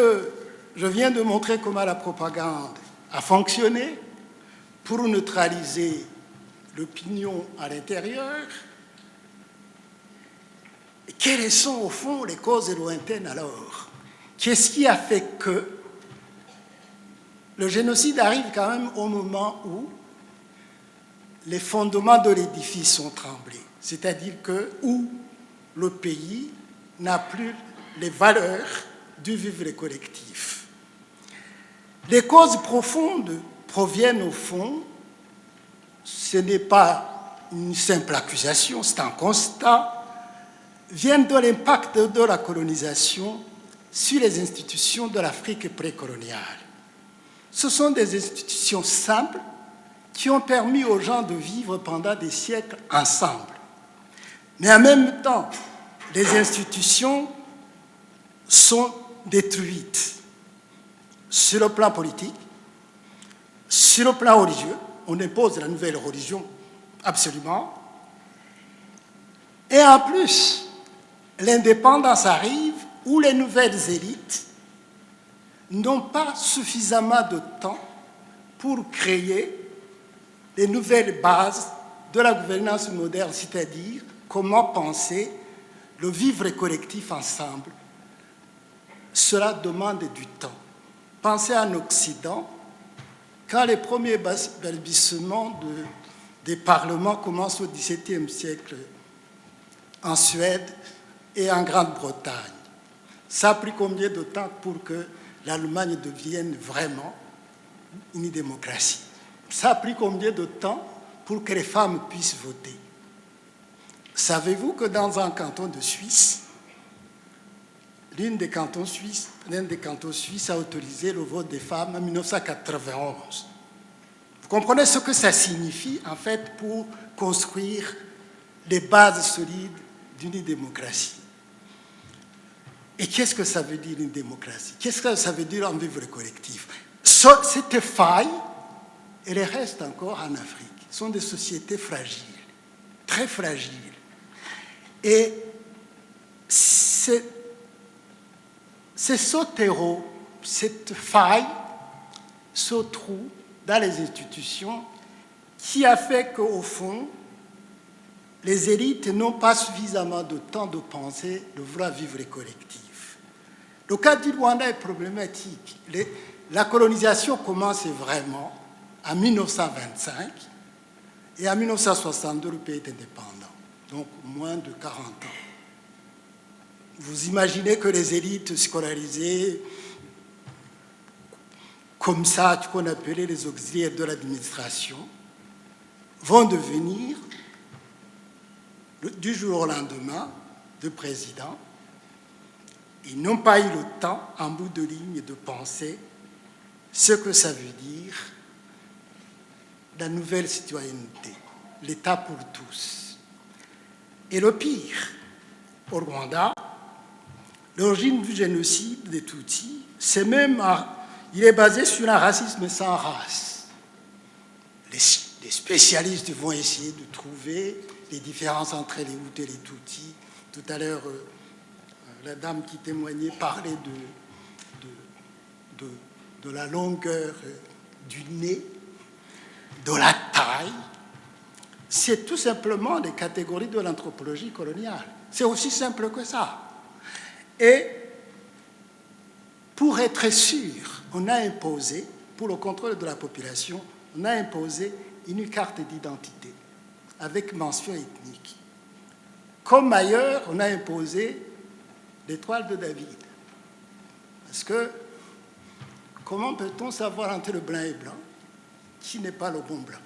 S8: je viens de montrer comment la propagande a fonctionné pour neutraliser l'opinion à l'intérieur, quelles sont au fond les causes lointaines alors? Qu'est-ce qui a fait que le génocide arrive quand même au moment où les fondements de l'édifice sont tremblés, c'est-à-dire où le pays n'a plus les valeurs du vivre collectif. Les causes profondes proviennent au fond, ce n'est pas une simple accusation, c'est un constat, viennent de l'impact de la colonisation sur les institutions de l'Afrique précoloniale. Ce sont des institutions simples qui ont permis aux gens de vivre pendant des siècles ensemble. Mais en même temps, les institutions sont détruites sur le plan politique, sur le plan religieux. On impose la nouvelle religion, absolument. Et en plus, l'indépendance arrive où les nouvelles élites n'ont pas suffisamment de temps pour créer les nouvelles bases de la gouvernance moderne, c'est-à-dire comment penser le vivre collectif ensemble. Cela demande du temps. Pensez en Occident, quand les premiers balbutiements des parlements commencent au XVIIe siècle en Suède et en Grande-Bretagne. Ça a pris combien de temps pour que l'Allemagne devienne vraiment une démocratie? Ça a pris combien de temps pour que les femmes puissent voter? Savez-vous que dans un canton de Suisse, l'un des cantons suisses a autorisé le vote des femmes en 1991. Vous comprenez ce que ça signifie, en fait, pour construire les bases solides d'une démocratie. Et qu'est-ce que ça veut dire une démocratie? Qu'est-ce que ça veut dire un vivre collectif? Cette faille, elle reste encore en Afrique. Ce sont des sociétés fragiles, très fragiles. Et c'est ce terreau, cette faille, ce trou dans les institutions qui a fait qu'au fond, les élites n'ont pas suffisamment de temps de penser, de vouloir vivre collectif. Le cas du Rwanda est problématique. La colonisation commence vraiment en 1925 et en 1962, le pays est indépendant, donc moins de 40 ans. Vous imaginez que les élites scolarisées, comme ça, qu'on appelait les auxiliaires de l'administration, vont devenir, du jour au lendemain, de président. Ils n'ont pas eu le temps, en bout de ligne, de penser ce que ça veut dire la nouvelle citoyenneté, l'État pour tous. Et le pire, au Rwanda, l'origine du génocide des Tutsi, c'est même, il est basé sur un racisme sans race. Les spécialistes vont essayer de trouver les différences entre les Hutus et les Tutsis. Tout à l'heure, la dame qui témoignait parlait de la longueur du nez, de la taille. C'est tout simplement des catégories de l'anthropologie coloniale. C'est aussi simple que ça. Et pour être sûr, on a imposé, pour le contrôle de la population, on a imposé une carte d'identité avec mention ethnique. Comme ailleurs, on a imposé l'étoile de David. Parce que comment peut-on savoir entre le blanc et blanc qui n'est pas le bon blanc?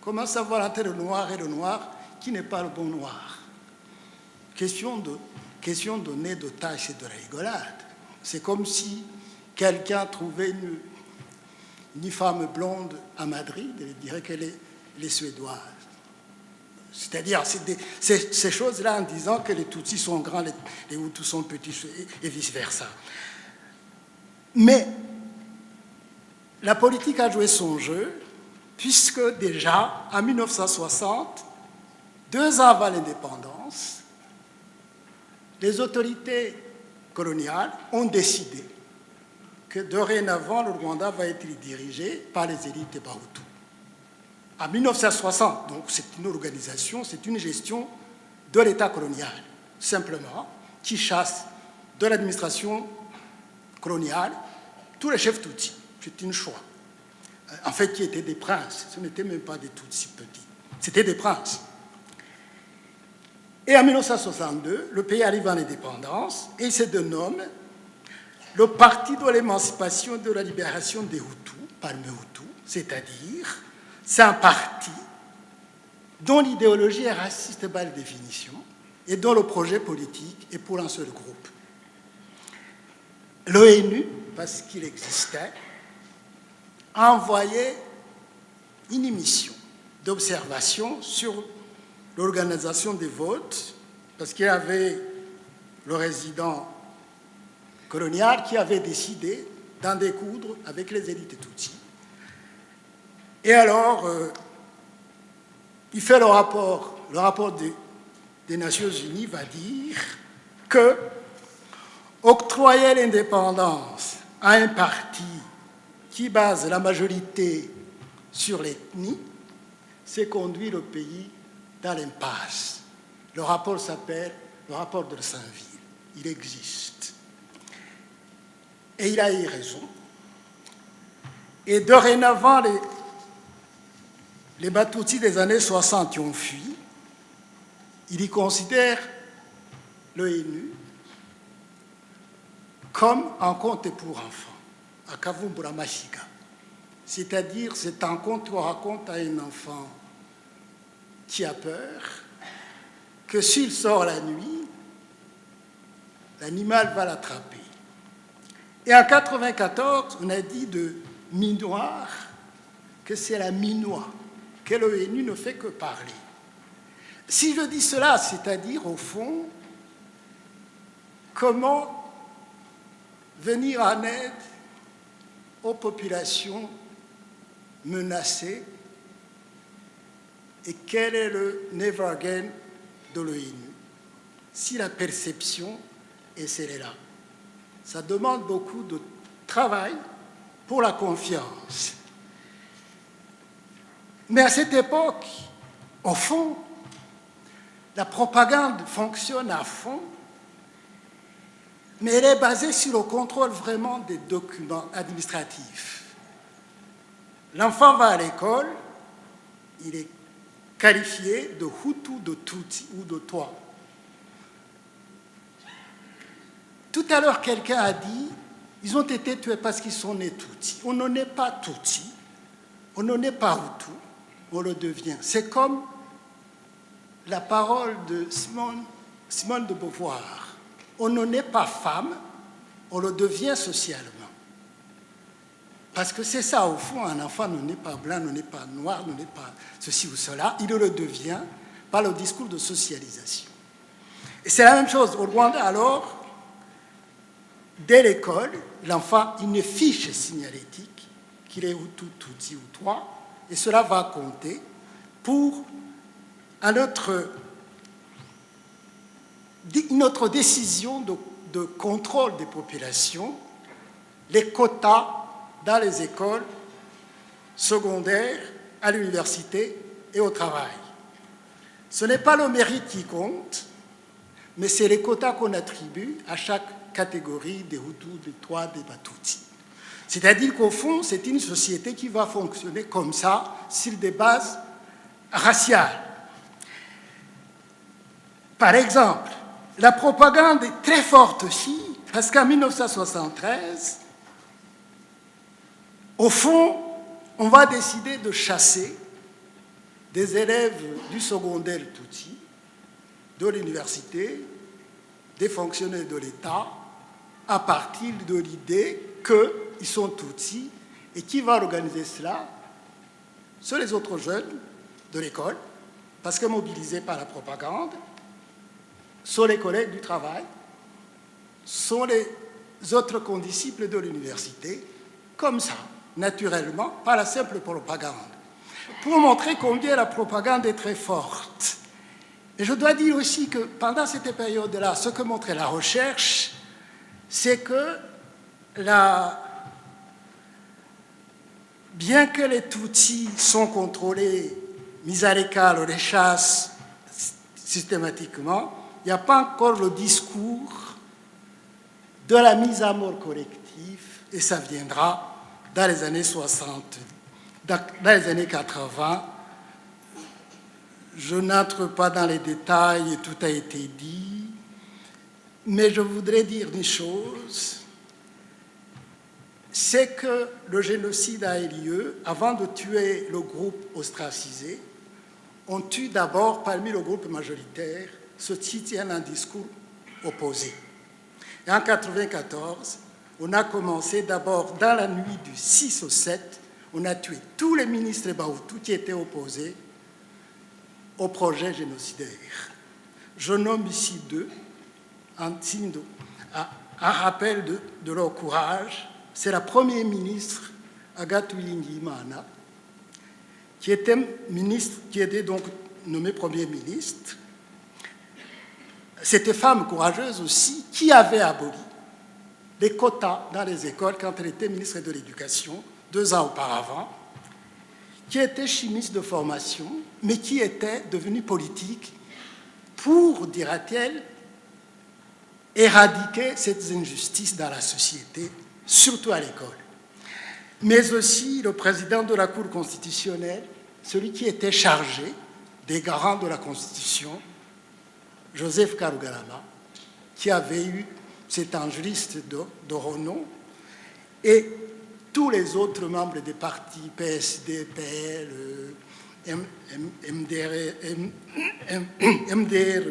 S8: Comment savoir entre le noir et le noir qui n'est pas le bon noir? Question de nez, de taille, c'est de la rigolade. C'est comme si quelqu'un trouvait une femme blonde à Madrid et dirait qu'elle est suédoise. C'est-à-dire, ces choses-là en disant que les Tutsis sont grands, les Hutus sont petits et vice-versa. Mais la politique a joué son jeu, puisque déjà, en 1960, 2 ans avant l'indépendance, les autorités coloniales ont décidé que dorénavant, le Rwanda va être dirigé par les élites Hutus. En 1960, donc c'est une organisation, c'est une gestion de l'État colonial, simplement, qui chasse de l'administration coloniale tous les chefs Tutsis. C'est un choix. En fait, qui étaient des princes. Ce n'étaient même pas des Tutsis petits. C'était des princes. Et en 1962, le pays arrive en indépendance et il se dénomme le Parti de l'émancipation et de la libération des Hutus, par les Hutus, c'est-à-dire, c'est un parti dont l'idéologie est raciste par définition et dont le projet politique est pour un seul groupe. L'ONU, parce qu'il existait, a envoyé une mission d'observation sur l'organisation des votes, parce qu'il y avait le résident colonial qui avait décidé d'en découdre avec les élites Tutsis. Et alors, il fait le rapport des Nations Unies va dire que octroyer l'indépendance à un parti qui base la majorité sur l'ethnie, c'est conduire le pays dans l'impasse. Le rapport s'appelle le rapport de Saint-Ville. Il existe. Et il a eu raison. Et dorénavant, les Batutsis des années 60 qui ont fui, ils y considèrent l'ONU comme un conte pour enfants, à Kavumbura Mashiga. C'est-à-dire, c'est un conte qu'on raconte à un enfant qui a peur que s'il sort la nuit, l'animal va l'attraper. Et en 1994, on a dit de minoire que c'est la minoie, que l'ONU ne fait que parler. Si je dis cela, c'est-à-dire, au fond, comment venir en aide aux populations menacées. Et quel est le never again de l'ONU? Si la perception est celle-là, ça demande beaucoup de travail pour la confiance. Mais à cette époque, au fond, la propagande fonctionne à fond, mais elle est basée sur le contrôle vraiment des documents administratifs. L'enfant va à l'école, il est qualifié de Hutu, de Tutsi ou de Twa. Tout à l'heure, quelqu'un a dit ils ont été tués parce qu'ils sont nés Tutsi. On n'en est pas Tutsi, on n'en est pas Hutu, on le devient. C'est comme la parole de Simone de Beauvoir. On n'en est pas femme, on le devient socialement. Parce que c'est ça, au fond, un enfant ne n'est pas blanc, ne n'est pas noir, ne n'est pas ceci ou cela, il le devient par le discours de socialisation. Et c'est la même chose au Rwanda, alors, dès l'école, l'enfant a une fiche signalétique qu'il est Hutu, Tutsi ou Twa, et cela va compter pour une autre décision de contrôle des populations, les quotas dans les écoles secondaires, à l'université et au travail. Ce n'est pas le mérite qui compte, mais c'est les quotas qu'on attribue à chaque catégorie des Hutus, des Twa, des Batutsi. C'est-à-dire qu'au fond, c'est une société qui va fonctionner comme ça, sur des bases raciales. Par exemple, la propagande est très forte aussi, parce qu'en 1973, au fond, on va décider de chasser des élèves du secondaire Tutsi, de l'université, des fonctionnaires de l'État, à partir de l'idée qu'ils sont Tutsi, et qui va organiser cela? Ce sont les autres jeunes de l'école, parce que mobilisés par la propagande, sont les collègues du travail, sont les autres condisciples de l'université, comme ça, naturellement, par la simple propagande, pour montrer combien la propagande est très forte. Et je dois dire aussi que pendant cette période-là, ce que montrait la recherche, c'est que bien que les Tutsis sont contrôlés, mis à l'écart, les chassent systématiquement, il n'y a pas encore le discours de la mise à mort collective, et ça viendra dans les années 60, dans les années 80. Je n'entre pas dans les détails, tout a été dit, mais je voudrais dire une chose, c'est que le génocide a eu lieu avant de tuer le groupe ostracisé. On tue d'abord, parmi le groupe majoritaire, ceux qui tiennent un discours opposé. Et en 1994, on a commencé d'abord, dans la nuit du 6 au 7, on a tué tous les ministres Bahutu qui étaient opposés au projet génocidaire. Je nomme ici deux, en signe un rappel de leur courage. C'est la première ministre, Agathe Uwilingiyimana, qui était donc nommée Premier ministre. Cette femme courageuse aussi, qui avait aboli les quotas dans les écoles quand elle était ministre de l'Éducation, 2 ans auparavant, qui était chimiste de formation, mais qui était devenue politique pour, dira-t-elle, éradiquer cette injustice dans la société, surtout à l'école. Mais aussi le président de la Cour constitutionnelle, celui qui était chargé des garants de la Constitution, Joseph Karugarama, qui avait eu cet un juriste de renom, et tous les autres membres des partis PSD, PL, MDR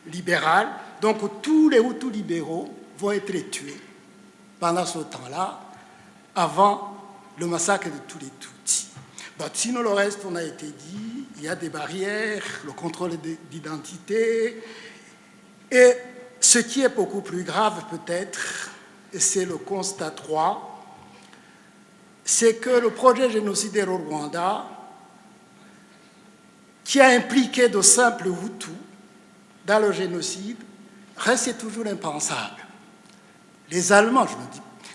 S8: libéral, donc tous les Hutus libéraux vont être tués pendant ce temps-là, avant le massacre de tous les Tutsis. Sinon, le reste, on a été dit, il y a des barrières, le contrôle d'identité, et ce qui est beaucoup plus grave peut-être, et c'est le constat 3, c'est que le projet génocidaire au Rwanda, qui a impliqué de simples Hutus dans le génocide, reste toujours impensable. Les Allemands,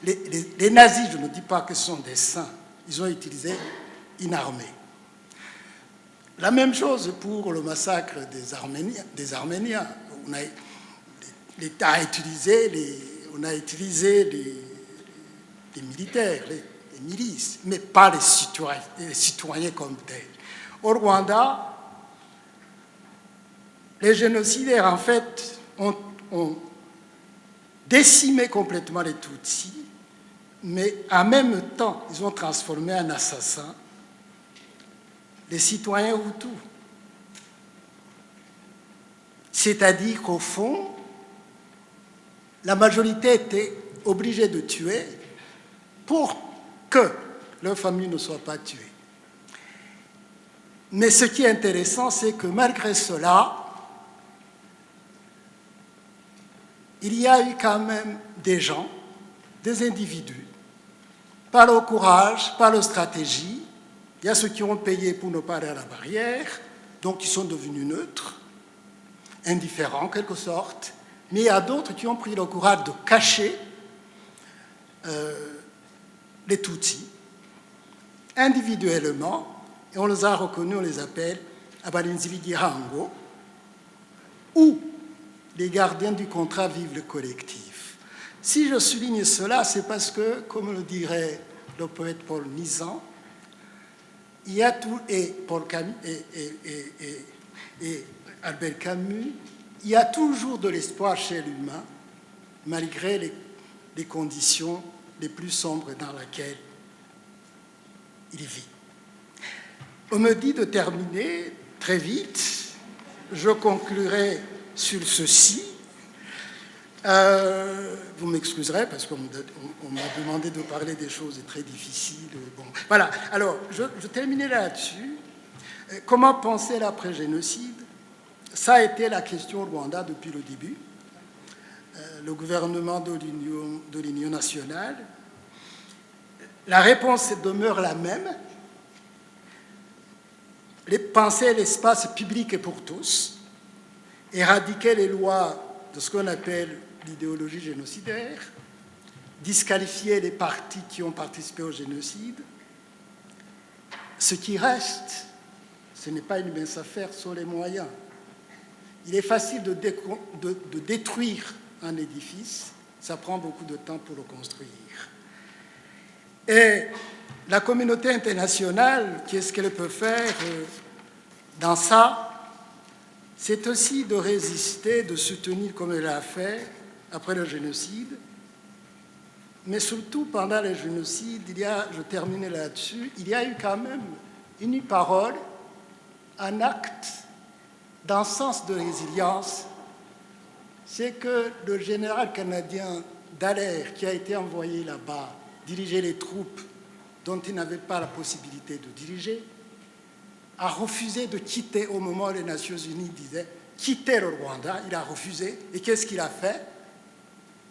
S8: les nazis, je ne dis pas que ce sont des saints, ils ont utilisé une armée. La même chose pour le massacre des Arméniens. L'État a utilisé les militaires, les milices, mais pas les citoyens comme tels. Au Rwanda, les génocidaires, en fait, ont décimé complètement les Tutsis, mais en même temps, ils ont transformé en assassins les citoyens Hutus. C'est-à-dire qu'au fond, la majorité était obligée de tuer pour que leur famille ne soit pas tuée. Mais ce qui est intéressant, c'est que malgré cela, il y a eu quand même des gens, des individus, par leur courage, par leur stratégie. Il y a ceux qui ont payé pour ne pas aller à la barrière, donc ils sont devenus neutres, indifférents en quelque sorte, mais il y a d'autres qui ont pris le courage de cacher les Tutsis individuellement, et on les a reconnus, on les appelle Abalinziligirango, ou les gardiens du contrat vivent le collectif. Si je souligne cela, c'est parce que, comme le dirait le poète Paul Nizan, il y a tout, et Albert Camus, il y a toujours de l'espoir chez l'humain, malgré les conditions les plus sombres dans lesquelles il vit. On me dit de terminer très vite. Je conclurai sur ceci. Vous m'excuserez parce qu'on m'a demandé de parler des choses très difficiles. Bon, voilà, alors je terminerai là-dessus. Comment penser l'après-génocide? Ça a été la question au Rwanda depuis le début. Le gouvernement de l'Union nationale. La réponse demeure la même. Penser l'espace public pour tous, éradiquer les lois de ce qu'on appelle l'idéologie génocidaire, disqualifier les partis qui ont participé au génocide. Ce qui reste, ce n'est pas une mince affaire, ce sont les moyens. Il est facile de détruire un édifice, ça prend beaucoup de temps pour le construire. Et la communauté internationale, qu'est-ce qu'elle peut faire dans ça? C'est aussi de résister, de soutenir comme elle a fait après le génocide. Mais surtout, pendant le génocide, je termine là-dessus, il y a eu quand même une parole, un acte dans le sens de résilience. C'est que le général canadien Dallaire, qui a été envoyé là-bas, diriger les troupes dont il n'avait pas la possibilité de diriger, a refusé de quitter au moment où les Nations Unies disaient « quitter le Rwanda ». Il a refusé. Et qu'est-ce qu'il a fait?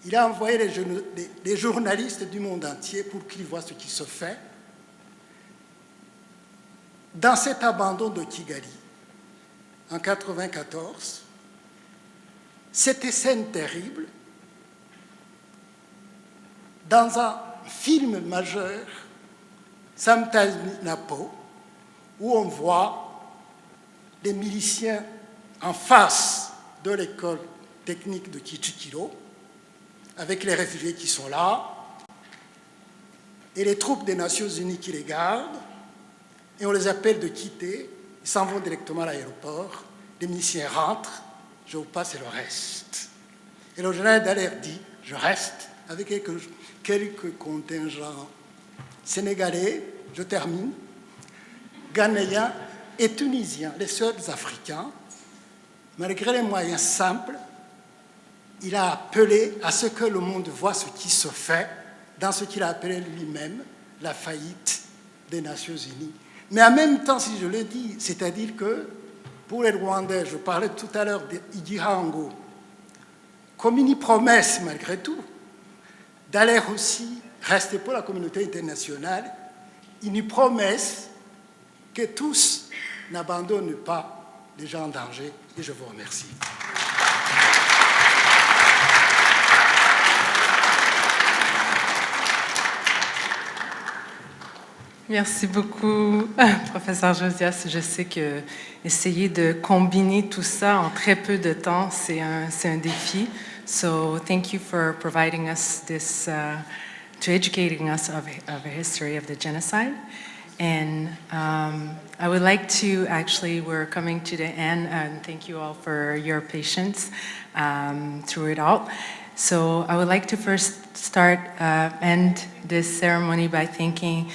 S8: Il a envoyé les journalistes du monde entier pour qu'ils voient ce qui se fait. Dans cet abandon de Kigali, en 1994, cette scène terrible, dans un film majeur, Samtanapo, où on voit les miliciens en face de l'école technique de Kichikiro, avec les réfugiés qui sont là, et les troupes des Nations Unies qui les gardent, et on les appelle de quitter, ils s'en vont directement à l'aéroport, les miliciens rentrent, je vous passe le reste. Et le général Dallaire dit, je reste, avec quelques contingents sénégalais, je termine, ghanéens et tunisiens, les seuls africains, malgré les moyens simples, il a appelé à ce que le monde voit ce qui se fait dans ce qu'il a appelé lui-même la faillite des Nations Unies. Mais en même temps, si je le dis, c'est-à-dire que pour les Rwandais, je parlais tout à l'heure d'Igirango, comme une promesse malgré tout, d'aller aussi rester pour la communauté internationale, une promesse que tous n'abandonnent pas les gens en danger. Et je vous remercie.
S9: Merci beaucoup, professeur Josias. Je sais que essayer de combiner tout ça en très peu de temps, c'est un défi. So thank you for providing us this, to educating us of a history of the genocide. And I would like to, actually, we're coming to the end, and thank you all for your patience through it all. So I would like to first end this ceremony by thanking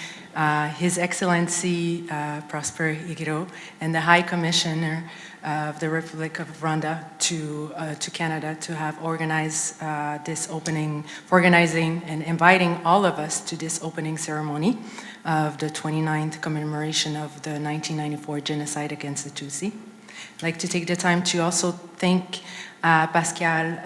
S9: His Excellency Prosper Higiro and the High Commissioner of the Republic of Rwanda to Canada to have organized this opening, for organizing and inviting all of us to this opening ceremony of the 29th commemoration of the 1994 genocide against the Tutsi. I'd like to take the time to also thank Pascal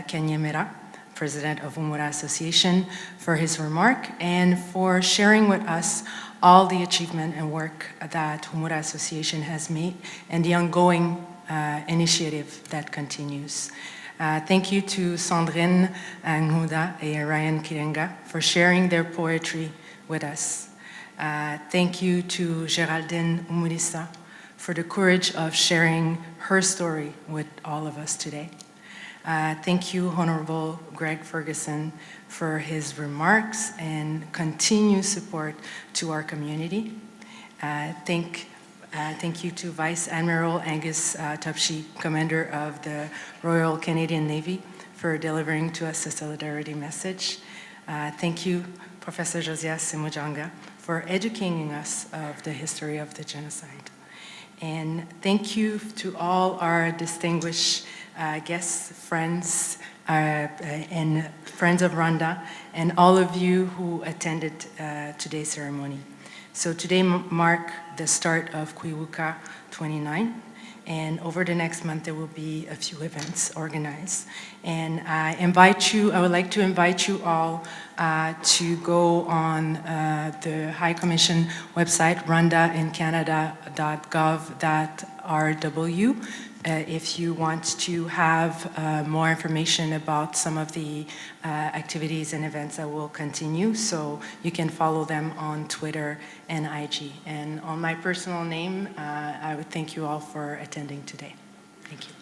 S9: Kanyemera, President of Humura Association, for his remark and for sharing with us all the achievement and work that Humura Association has made and the ongoing initiative that continues. Thank you to Sandrine Ngouda and Ryan Kirenga for sharing their poetry with us. Thank you to Geraldine Umurisa for the courage of sharing her story with all of us today. Thank you, Honorable Greg Ferguson, for his remarks and continued support to our community. Thank you to Vice Admiral Angus Tupshie, Commander of the Royal Canadian Navy, for delivering to us a solidarity message. Thank you, Professor Josias Simujanga, for educating us of the history of the genocide. And thank you to all our distinguished guests, friends, and friends of Rwanda, and all of you who attended today's ceremony. So today marks the start of Kwibuka29, and over the next month there will be a few events organized. And I would like to invite you all to go on the High Commission website, rwandaincanada.gov.rw, if you want to have more information about some of the activities and events that will continue. So you can follow them on Twitter and IG. And on my personal name, I would thank you all for attending today. Thank you.